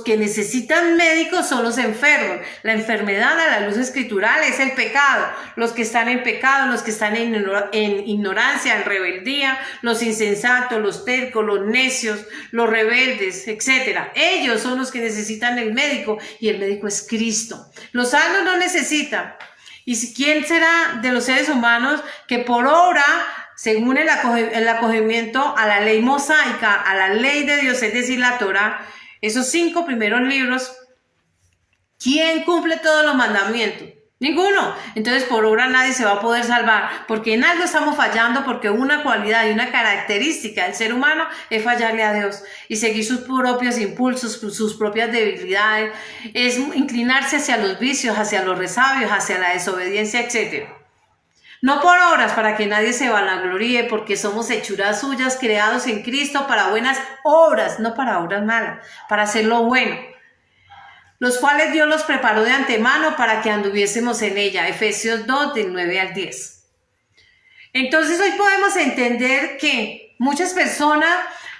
que necesitan médicos son los enfermos. La enfermedad a la luz escritural es el pecado. Los que están en pecado, los que están en ignorancia, en rebeldía, los insensatos, los tercos, los necios, los rebeldes, etc. Ellos son los que necesitan el médico, y el médico es Cristo. Los sanos no necesitan. ¿Y quién será de los seres humanos que por obra, según el acogimiento a la ley mosaica, a la ley de Dios, es decir, la Torá, esos 5 primeros libros, ¿quién cumple todos los mandamientos? Ninguno. Entonces, por obra nadie se va a poder salvar, porque en algo estamos fallando, porque una cualidad y una característica del ser humano es fallarle a Dios y seguir sus propios impulsos, sus propias debilidades, es inclinarse hacia los vicios, hacia los resabios, hacia la desobediencia, etc. No por obras, para que nadie se vanagloríe, porque somos hechuras suyas, creados en Cristo para buenas obras, no para obras malas, para hacer lo bueno, los cuales Dios los preparó de antemano para que anduviésemos en ella. Efesios 2, del 9 al 10. Entonces hoy podemos entender que muchas personas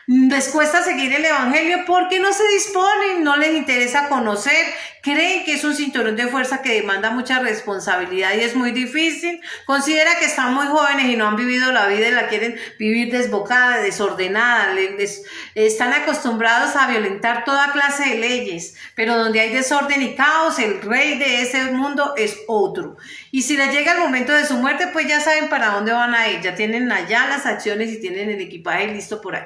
les cuesta seguir el Evangelio porque no se disponen, no les interesa conocer, creen que es un cinturón de fuerza que demanda mucha responsabilidad y es muy difícil, considera que están muy jóvenes y no han vivido la vida y la quieren vivir desbocada, desordenada, están acostumbrados a violentar toda clase de leyes, pero donde hay desorden y caos, el rey de ese mundo es otro. Y si les llega el momento de su muerte, pues ya saben para dónde van a ir, ya tienen allá las acciones y tienen el equipaje listo por ahí.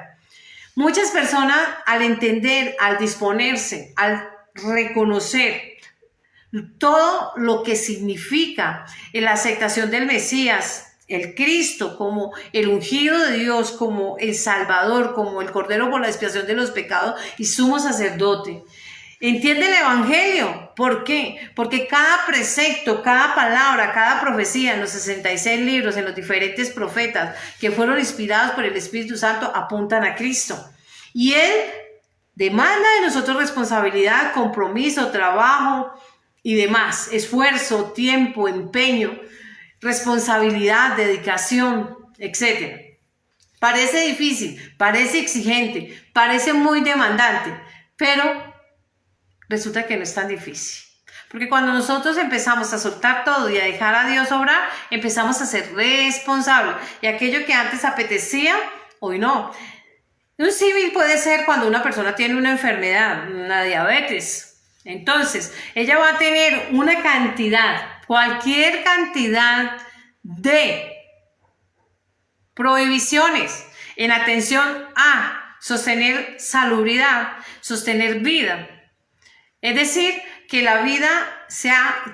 Muchas personas, al entender, al disponerse, al reconocer todo lo que significa la aceptación del Mesías, el Cristo, como el ungido de Dios, como el Salvador, como el Cordero por la expiación de los pecados y sumo sacerdote, entiende el Evangelio. ¿Por qué? Porque cada precepto, cada palabra, cada profecía en los 66 libros, en los diferentes profetas que fueron inspirados por el Espíritu Santo, apuntan a Cristo. Y Él demanda de nosotros responsabilidad, compromiso, trabajo y demás, esfuerzo, tiempo, empeño, responsabilidad, dedicación, etc. Parece difícil, parece exigente, parece muy demandante, pero resulta que no es tan difícil. Porque cuando nosotros empezamos a soltar todo y a dejar a Dios obrar, empezamos a ser responsables. Y aquello que antes apetecía, hoy no. Un símil puede ser cuando una persona tiene una enfermedad, una diabetes. Entonces, ella va a tener una cantidad, cualquier cantidad de prohibiciones en atención a sostener salubridad, sostener vida. Es decir, que la vida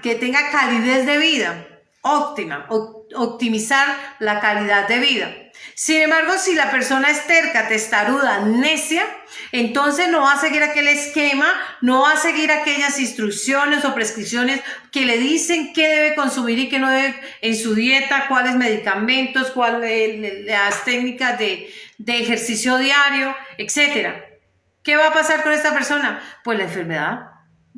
que tenga calidez de vida óptima, optimizar la calidad de vida. Sin embargo, si la persona es terca, testaruda, necia, entonces no va a seguir aquel esquema, no va a seguir aquellas instrucciones o prescripciones que le dicen qué debe consumir y qué no debe en su dieta, cuáles medicamentos, cuáles las técnicas de ejercicio diario, etc. ¿Qué va a pasar con esta persona? Pues la enfermedad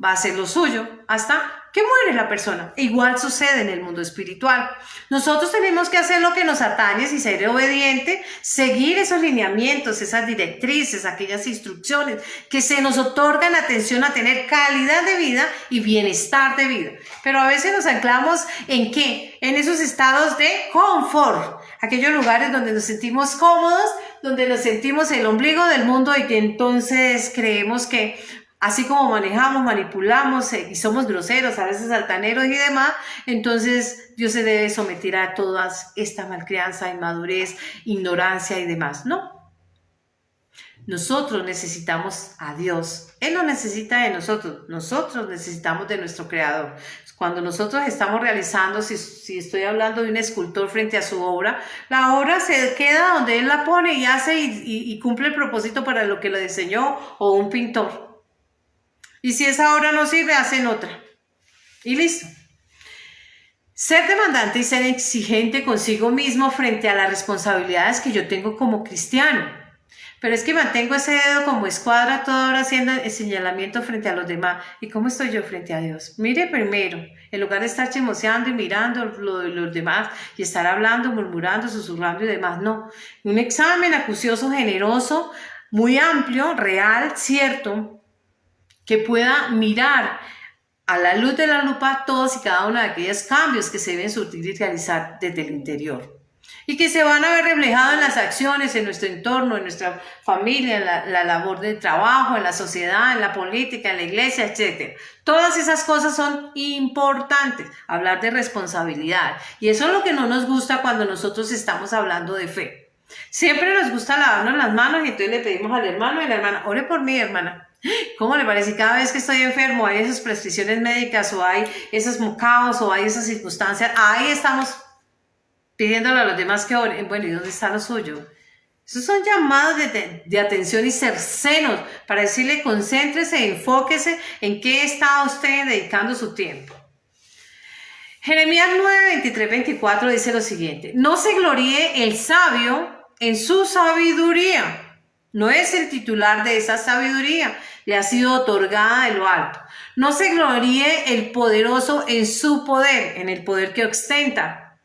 va a hacer lo suyo hasta que muere la persona. Igual sucede en el mundo espiritual. Nosotros tenemos que hacer lo que nos atañe y ser obediente, seguir esos lineamientos, esas directrices, aquellas instrucciones que se nos otorgan atención a tener calidad de vida y bienestar de vida. Pero a veces nos anclamos ¿en qué? En esos estados de confort, aquellos lugares donde nos sentimos cómodos, donde nos sentimos el ombligo del mundo y que entonces creemos que así como manejamos, manipulamos y somos groseros, a veces altaneros y demás, entonces Dios se debe someter a toda esta malcrianza, inmadurez, ignorancia y demás. No. Nosotros necesitamos a Dios. Él no necesita de nosotros. Nosotros necesitamos de nuestro Creador. Cuando nosotros estamos realizando, si estoy hablando de un escultor frente a su obra, la obra se queda donde él la pone y hace y cumple el propósito para lo que lo diseñó, o un pintor. Y si esa obra no sirve, hacen otra. Y listo. Ser demandante y ser exigente consigo mismo frente a las responsabilidades que yo tengo como cristiano. Pero es que mantengo ese dedo como escuadra toda hora haciendo el señalamiento frente a los demás. ¿Y cómo estoy yo frente a Dios? Mire primero, en lugar de estar chismoseando y mirando lo de los demás y estar hablando, murmurando, susurrando y demás. No, un examen acucioso, generoso, muy amplio, real, cierto, que pueda mirar a la luz de la lupa todos y cada uno de aquellos cambios que se deben surtir y realizar desde el interior. Y que se van a ver reflejados en las acciones, en nuestro entorno, en nuestra familia, en la labor de trabajo, en la sociedad, en la política, en la iglesia, etc. Todas esas cosas son importantes. Hablar de responsabilidad. Y eso es lo que no nos gusta cuando nosotros estamos hablando de fe. Siempre nos gusta lavarnos las manos y entonces le pedimos al hermano y la hermana, ore por mí, hermana. ¿Cómo le parece? Cada vez que estoy enfermo hay esas prescripciones médicas o hay esos mocados o hay esas circunstancias, ahí estamos pidiéndole a los demás que oren. Bueno, ¿y dónde está lo suyo? Esos son llamados de atención y cercenos para decirle concéntrese, enfóquese en qué está usted dedicando su tiempo. Jeremías 9, 23, 24 dice lo siguiente: no se gloríe el sabio en su sabiduría. No es el titular de esa sabiduría, le ha sido otorgada de lo alto. No se gloríe el poderoso en su poder, en el poder que ostenta.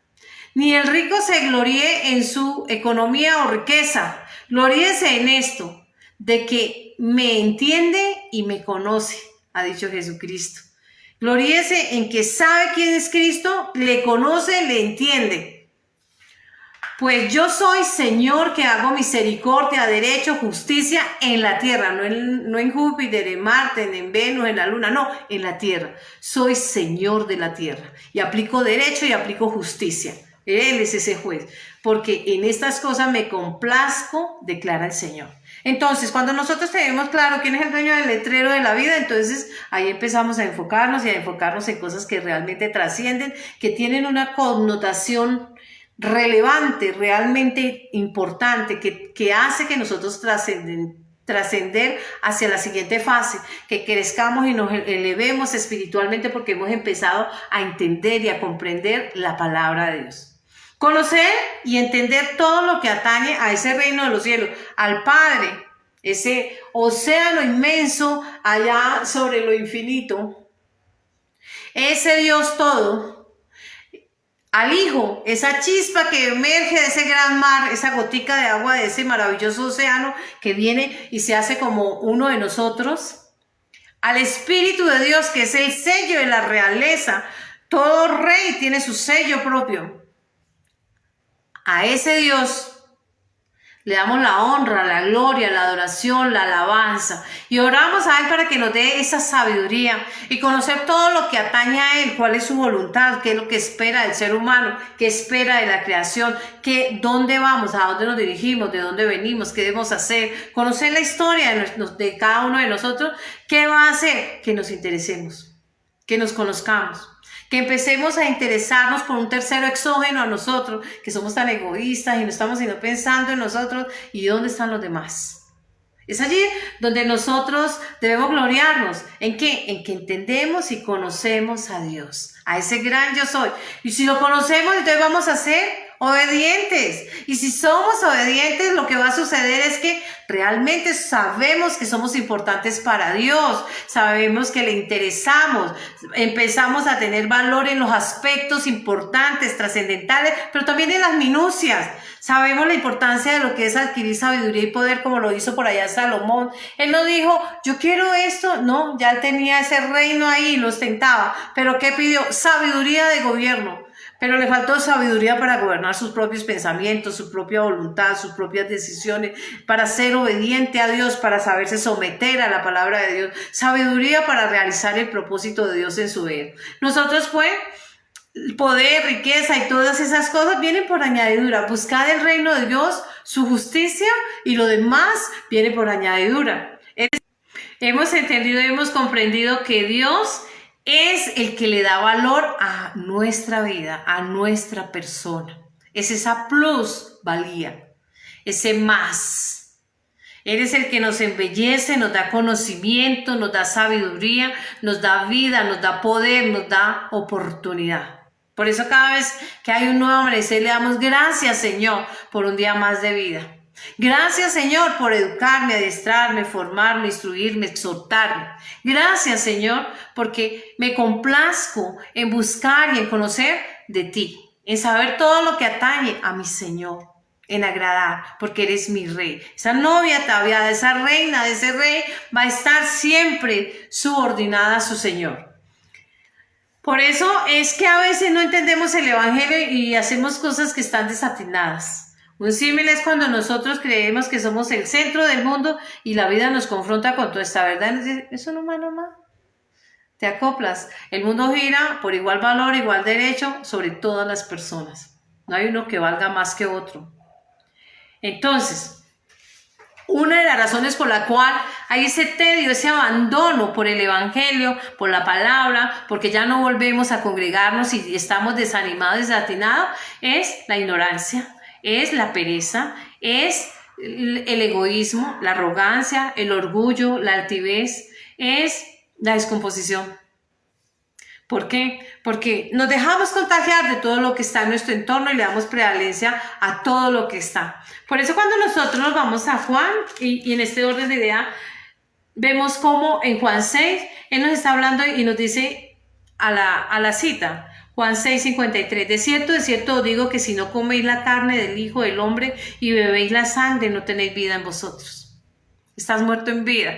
Ni el rico se gloríe en su economía o riqueza. Gloríese en esto, de que me entiende y me conoce, ha dicho Jesucristo. Gloríese en que sabe quién es Cristo, le conoce, le entiende. Pues yo soy Señor que hago misericordia, derecho, justicia en la tierra, no en Júpiter, en Marte, en Venus, en la luna, no, en la tierra. Soy Señor de la tierra y aplico derecho y aplico justicia. Él es ese juez, porque en estas cosas me complazco, declara el Señor. Entonces, cuando nosotros tenemos claro quién es el dueño del letrero de la vida, entonces ahí empezamos a enfocarnos en cosas que realmente trascienden, que tienen una connotación relevante, realmente importante, que hace que nosotros trascender hacia la siguiente fase, que crezcamos y nos elevemos espiritualmente porque hemos empezado a entender y a comprender la palabra de Dios. Conocer y entender todo lo que atañe a ese reino de los cielos, al Padre, ese océano inmenso allá sobre lo infinito, ese Dios todo, al Hijo, esa chispa que emerge de ese gran mar, esa gotica de agua de ese maravilloso océano que viene y se hace como uno de nosotros, al Espíritu de Dios, que es el sello de la realeza. Todo rey tiene su sello propio. A ese Dios Le damos la honra, la gloria, la adoración, la alabanza. Y oramos a Él para que nos dé esa sabiduría y conocer todo lo que atañe a Él, cuál es su voluntad, qué es lo que espera del ser humano, qué espera de la creación, dónde vamos, a dónde nos dirigimos, de dónde venimos, qué debemos hacer. Conocer la historia de cada uno de nosotros, qué va a hacer que nos interesemos, que nos conozcamos. Que empecemos a interesarnos por un tercero exógeno a nosotros, que somos tan egoístas y no estamos sino pensando en nosotros y dónde están los demás. Es allí donde nosotros debemos gloriarnos. ¿En qué? En que entendemos y conocemos a Dios, a ese gran yo soy. Y si lo conocemos, entonces vamos a ser obedientes. Y si somos obedientes, lo que va a suceder es que realmente sabemos que somos importantes para Dios, sabemos que le interesamos, empezamos a tener valor en los aspectos importantes, trascendentales, pero también en las minucias. Sabemos la importancia de lo que es adquirir sabiduría y poder, como lo hizo por allá Salomón. Él no dijo, yo quiero esto, no, ya él tenía ese reino ahí, lo ostentaba, pero ¿qué pidió? Sabiduría de gobierno. Pero le faltó sabiduría para gobernar sus propios pensamientos, su propia voluntad, sus propias decisiones, para ser obediente a Dios, para saberse someter a la palabra de Dios. Sabiduría para realizar el propósito de Dios en su vida. Nosotros, pues, poder, riqueza y todas esas cosas vienen por añadidura. Buscad el reino de Dios, su justicia, y lo demás viene por añadidura. Hemos entendido y hemos comprendido que Dios es el que le da valor a nuestra vida, a nuestra persona. Es esa plusvalía, ese más. Él es el que nos embellece, nos da conocimiento, nos da sabiduría, nos da vida, nos da poder, nos da oportunidad. Por eso cada vez que hay un nuevo amanecer le damos gracias, Señor, por un día más de vida. Gracias, Señor, por educarme, adiestrarme, formarme, instruirme, exhortarme. Gracias, Señor, porque me complazco en buscar y en conocer de ti, en saber todo lo que atañe a mi Señor, en agradar, porque eres mi rey. Esa novia ataviada, esa reina de ese rey va a estar siempre subordinada a su Señor. Por eso es que a veces no entendemos el evangelio y hacemos cosas que están desatinadas. Un símil es cuando nosotros creemos que somos el centro del mundo y la vida nos confronta con toda esta verdad. Eso no más. Te acoplas. El mundo gira por igual valor, igual derecho sobre todas las personas. No hay uno que valga más que otro. Entonces, una de las razones por la cual hay ese tedio, ese abandono por el evangelio, por la palabra, porque ya no volvemos a congregarnos y estamos desanimados, desatinados, es la ignorancia. Es la pereza, es el egoísmo, la arrogancia, el orgullo, la altivez, es la descomposición. ¿Por qué? Porque nos dejamos contagiar de todo lo que está en nuestro entorno y le damos prevalencia a todo lo que está. Por eso cuando nosotros nos vamos a Juan, y en este orden de idea, vemos cómo en Juan 6, él nos está hablando y nos dice a la cita, Juan 6:53, de cierto os digo que si no coméis la carne del Hijo del Hombre y bebéis la sangre, no tenéis vida en vosotros. Estás muerto en vida.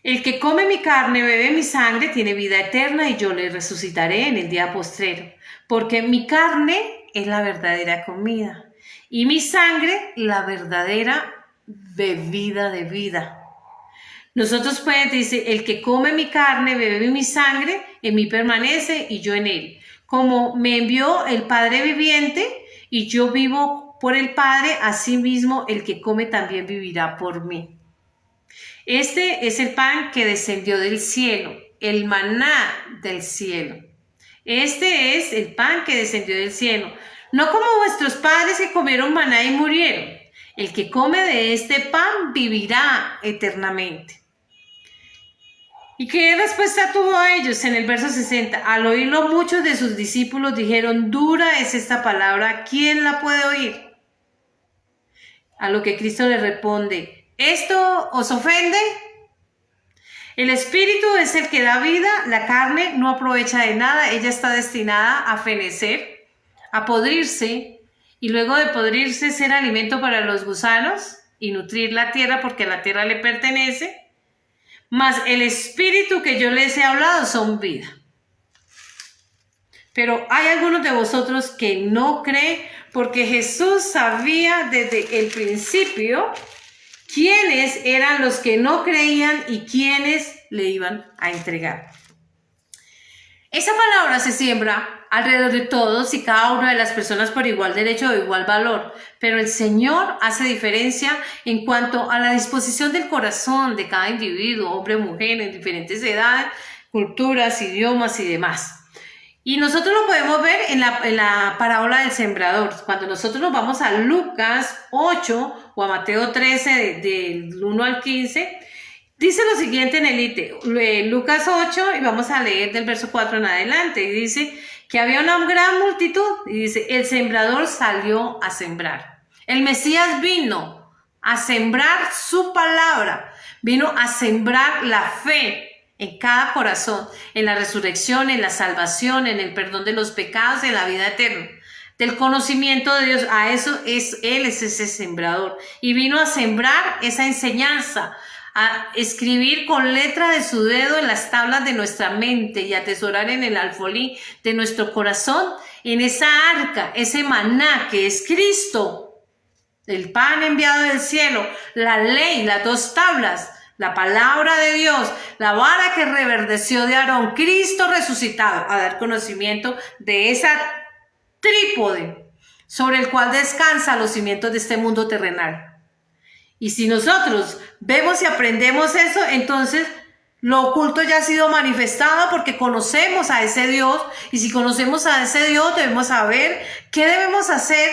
El que come mi carne, bebe mi sangre, tiene vida eterna y yo le resucitaré en el día postrero. Porque mi carne es la verdadera comida y mi sangre la verdadera bebida de vida. Nosotros pues dice, el que come mi carne, bebe mi sangre, en mí permanece y yo en él. Como me envió el Padre viviente y yo vivo por el Padre, así mismo el que come también vivirá por mí. Este es el pan que descendió del cielo, el maná del cielo. Este es el pan que descendió del cielo. No como vuestros padres que comieron maná y murieron. El que come de este pan vivirá eternamente. ¿Y qué respuesta tuvo a ellos en el verso 60? Al oírlo muchos de sus discípulos dijeron, dura es esta palabra, ¿quién la puede oír? A lo que Cristo le responde, ¿esto os ofende? El espíritu es el que da vida, la carne no aprovecha de nada, ella está destinada a fenecer, a podrirse, y luego de podrirse ser alimento para los gusanos y nutrir la tierra porque la tierra le pertenece. Mas el espíritu que yo les he hablado son vida. Pero hay algunos de vosotros que no creen, porque Jesús sabía desde el principio quiénes eran los que no creían y quiénes le iban a entregar. Esa palabra se siembra alrededor de todos y cada una de las personas por igual derecho o igual valor, pero el Señor hace diferencia en cuanto a la disposición del corazón de cada individuo, hombre o mujer, en diferentes edades, culturas, idiomas y demás. Y nosotros lo podemos ver en la parábola del sembrador. Cuando nosotros nos vamos a Lucas 8 o a Mateo 13, del 1 al 15, dice lo siguiente en el Lucas 8, y vamos a leer del verso 4 en adelante, y dice que había una gran multitud, y dice, el sembrador salió a sembrar. El Mesías vino a sembrar su palabra, vino a sembrar la fe en cada corazón, en la resurrección, en la salvación, en el perdón de los pecados, en la vida eterna, del conocimiento de Dios. A eso Él es ese sembrador, y vino a sembrar esa enseñanza, a escribir con letra de su dedo en las tablas de nuestra mente y atesorar en el alfolí de nuestro corazón, en esa arca, ese maná que es Cristo, el pan enviado del cielo, la ley, las 2 tablas, la palabra de Dios, la vara que reverdeció de Aarón, Cristo resucitado, a dar conocimiento de esa trípode sobre el cual descansan los cimientos de este mundo terrenal. Y si nosotros vemos y aprendemos eso, entonces lo oculto ya ha sido manifestado porque conocemos a ese Dios, y si conocemos a ese Dios debemos saber qué debemos hacer,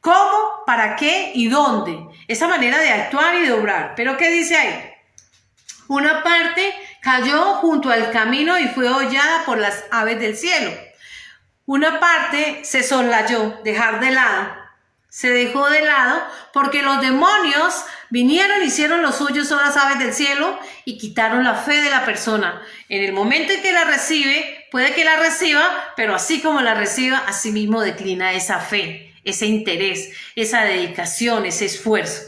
cómo, para qué y dónde. Esa manera de actuar y de obrar. Pero ¿qué dice ahí? Una parte cayó junto al camino y fue hollada por las aves del cielo. Una parte se soslayó, se dejó de lado porque los demonios vinieron, hicieron lo suyo, son las aves del cielo, y quitaron la fe de la persona. En el momento en que la recibe, puede que la reciba, pero así como la reciba, así mismo declina esa fe, ese interés, esa dedicación, ese esfuerzo.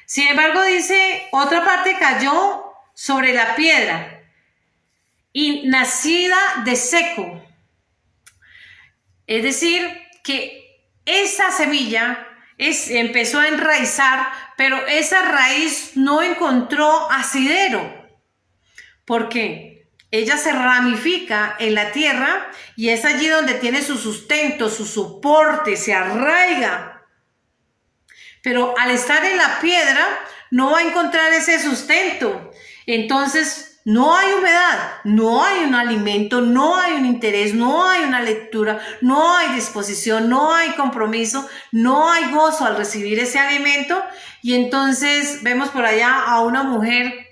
Sin embargo, dice, otra parte cayó sobre la piedra y nacida de seco. Es decir, que esa semilla empezó a enraizar, pero esa raíz no encontró asidero. ¿Por qué? Ella se ramifica en la tierra y es allí donde tiene su sustento, su soporte, se arraiga. Pero al estar en la piedra no va a encontrar ese sustento. Entonces no hay humedad, no hay un alimento, no hay un interés, no hay una lectura, no hay disposición, no hay compromiso, no hay gozo al recibir ese alimento. Y entonces vemos por allá a una mujer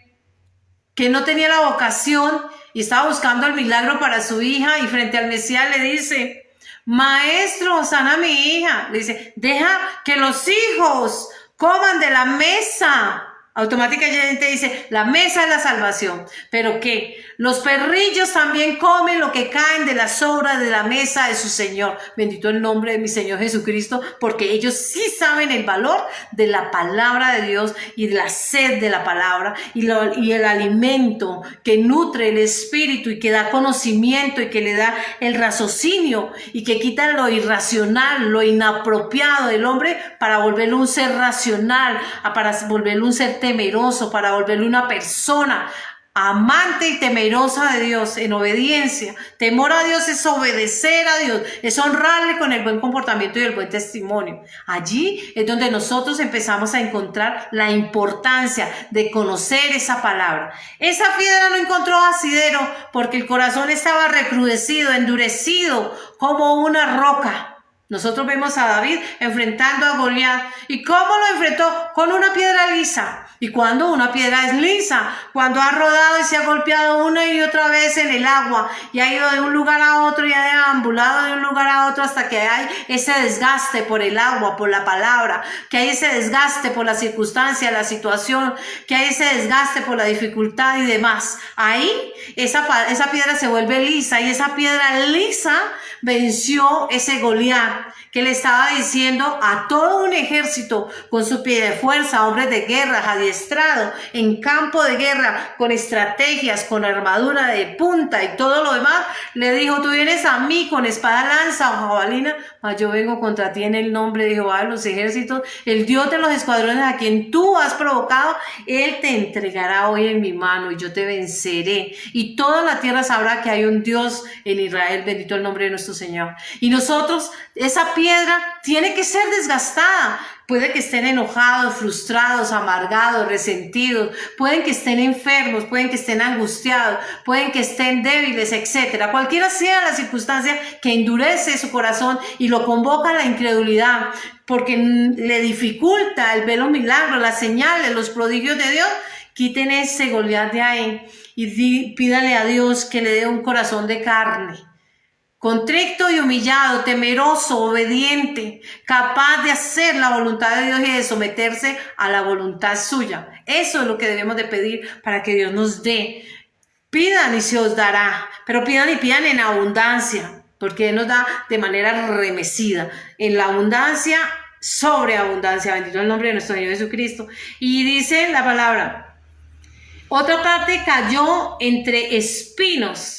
que no tenía la vocación y estaba buscando el milagro para su hija, y frente al Mesías le dice: maestro, sana a mi hija. Le dice: deja que los hijos coman de la mesa. Automáticamente dice: la mesa es la salvación. Pero ¿qué? Los perrillos también comen lo que caen de las sobras de la mesa de su Señor. Bendito el nombre de mi Señor Jesucristo, porque ellos sí saben el valor de la palabra de Dios y de la sed de la palabra y el alimento que nutre el espíritu y que da conocimiento y que le da el raciocinio y que quita lo irracional, lo inapropiado del hombre para volverlo un ser racional, para volverlo un ser temeroso, para volverlo una persona amante y temerosa de Dios, en obediencia. Temor a Dios es obedecer a Dios, es honrarle con el buen comportamiento y el buen testimonio. Allí es donde nosotros empezamos a encontrar la importancia de conocer esa palabra. Esa piedra no encontró asidero porque el corazón estaba recrudecido, endurecido como una roca. Nosotros vemos a David enfrentando a Goliat. ¿Y cómo lo enfrentó? Con una piedra lisa. ¿Y cuando una piedra es lisa? Cuando ha rodado y se ha golpeado una y otra vez en el agua y ha ido de un lugar a otro y ha deambulado de un lugar a otro hasta que hay ese desgaste por el agua, por la palabra, que hay ese desgaste por la circunstancia, la situación, que hay ese desgaste por la dificultad y demás. Ahí esa piedra se vuelve lisa, y esa piedra lisa venció ese Goliat que le estaba diciendo a todo un ejército con su pie de fuerza, hombres de guerra, adiestrados en campo de guerra, con estrategias, con armadura de punta y todo lo demás, le dijo: tú vienes a mí con espada, lanza o jabalina, mas yo vengo contra ti en el nombre de Jehová de los ejércitos, el Dios de los escuadrones, a quien tú has provocado. Él te entregará hoy en mi mano y yo te venceré, y toda la tierra sabrá que hay un Dios en Israel. Bendito el nombre de nuestro Señor. Y nosotros, esa piedra tiene que ser desgastada. Puede que estén enojados, frustrados, amargados, resentidos, pueden que estén enfermos, pueden que estén angustiados, pueden que estén débiles, etcétera. Cualquiera sea la circunstancia que endurece su corazón y lo convoca a la incredulidad, porque le dificulta el ver los milagros, las señales, los prodigios de Dios. Quiten ese Goliat de ahí y pídale a Dios que le dé un corazón de carne, contrito y humillado, temeroso, obediente, capaz de hacer la voluntad de Dios y de someterse a la voluntad suya. Eso es lo que debemos de pedir para que Dios nos dé. Pidan y se os dará, pero pidan y pidan en abundancia, porque Él nos da de manera remecida, en la abundancia, sobreabundancia. Bendito el nombre de nuestro Señor Jesucristo. Y dice la palabra: otra parte cayó entre espinos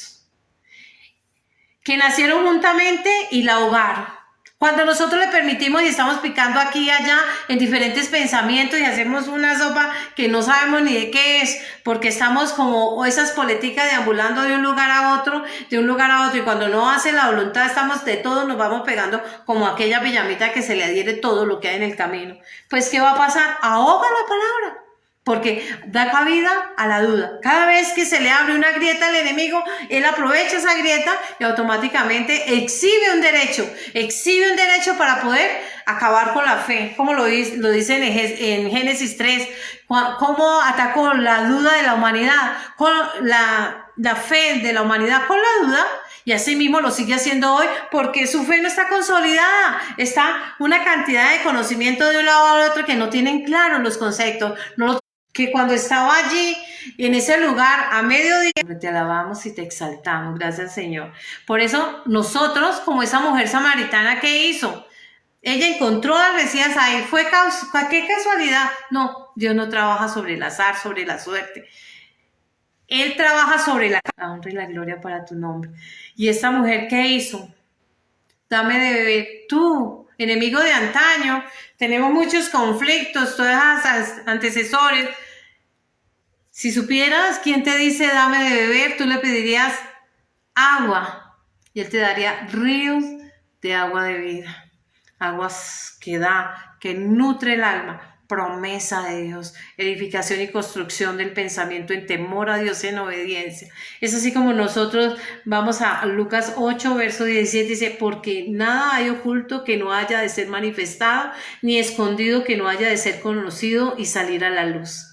que nacieron juntamente y la ahogaron. Cuando nosotros le permitimos y estamos picando aquí y allá en diferentes pensamientos y hacemos una sopa que no sabemos ni de qué es, porque estamos como esas poleticas deambulando de un lugar a otro, y cuando no hace la voluntad estamos de todo, nos vamos pegando como aquella pijamita que se le adhiere todo lo que hay en el camino. Pues, ¿qué va a pasar? Ahoga la palabra, porque da cabida a la duda. Cada vez que se le abre una grieta al enemigo, él aprovecha esa grieta y automáticamente exhibe un derecho para poder acabar con la fe, como lo dice en Génesis 3, cómo atacó la duda de la humanidad, con la fe de la humanidad con la duda. Y así mismo lo sigue haciendo hoy, porque su fe no está consolidada. Está una cantidad de conocimiento de un lado al otro que no tienen claros los conceptos, que cuando estaba allí, en ese lugar, a mediodía, te alabamos y te exaltamos. Gracias, Señor. Por eso nosotros, como esa mujer samaritana, ¿qué hizo? Ella encontró al Mesías ahí. ¿Qué casualidad? No, Dios no trabaja sobre el azar, sobre la suerte. Él trabaja sobre la honra y la gloria para tu nombre. ¿Y esta mujer qué hizo? Dame de beber. Tú, enemigo de antaño, tenemos muchos conflictos, todos esos antecesores. Si supieras quién te dice dame de beber, tú le pedirías agua y Él te daría ríos de agua de vida. Aguas que da, que nutre el alma. Promesa de Dios, edificación y construcción del pensamiento en temor a Dios, en obediencia. Es así como nosotros vamos a Lucas 8, verso 17, dice: porque nada hay oculto que no haya de ser manifestado, ni escondido que no haya de ser conocido y salir a la luz.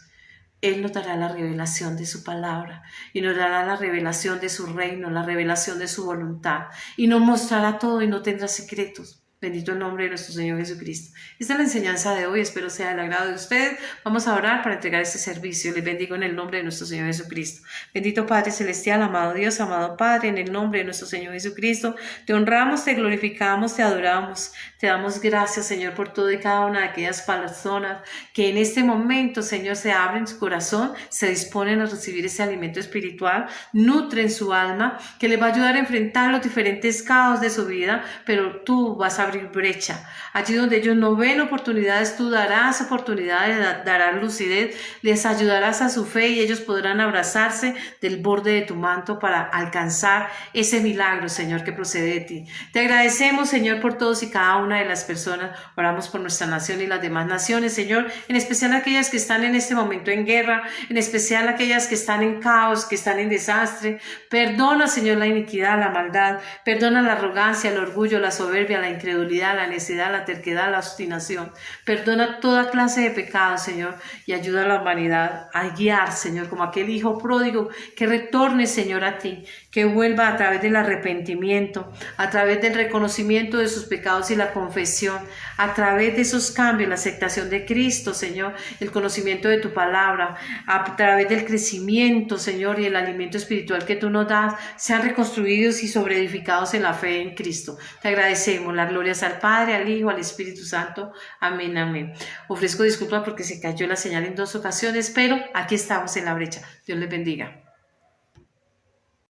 Él nos dará la revelación de su palabra y nos dará la revelación de su reino, la revelación de su voluntad, y nos mostrará todo y no tendrá secretos. Bendito el nombre de nuestro Señor Jesucristo. Esta es la enseñanza de hoy. Espero sea del agrado de ustedes. Vamos a orar para entregar este servicio. Les bendigo en el nombre de nuestro Señor Jesucristo. Bendito Padre Celestial, amado Dios, amado Padre, en el nombre de nuestro Señor Jesucristo, te honramos, te glorificamos, te adoramos. Te damos gracias, Señor, por todo y cada una de aquellas personas que en este momento, Señor, se abren su corazón, se disponen a recibir ese alimento espiritual, nutren su alma, que les va a ayudar a enfrentar los diferentes caos de su vida, pero tú vas a abrir brecha. Allí donde ellos no ven oportunidades, tú darás oportunidades, darás lucidez, les ayudarás a su fe y ellos podrán abrazarse del borde de tu manto para alcanzar ese milagro, Señor, que procede de ti. Te agradecemos, Señor, por todos y cada una de las personas. Oramos por nuestra nación y las demás naciones, Señor, en especial aquellas que están en este momento en guerra, en especial aquellas que están en caos, que están en desastre. Perdona, Señor, la iniquidad, la maldad, perdona la arrogancia, el orgullo, la soberbia, la incredulidad, la necedad, la terquedad, la obstinación. Perdona toda clase de pecados, Señor, y ayuda a la humanidad a guiar, Señor, como aquel hijo pródigo, que retorne, Señor, a ti, que vuelva a través del arrepentimiento, a través del reconocimiento de sus pecados y la confesión, a través de esos cambios, la aceptación de Cristo, Señor, el conocimiento de tu palabra, a través del crecimiento, Señor, y el alimento espiritual que tú nos das, sean reconstruidos y sobreedificados en la fe en Cristo. Te agradecemos, la gloria Gloria al Padre, al Hijo, al Espíritu Santo. Amén, amén. Ofrezco disculpas porque se cayó la señal en 2 ocasiones, pero aquí estamos en la brecha. Dios les bendiga.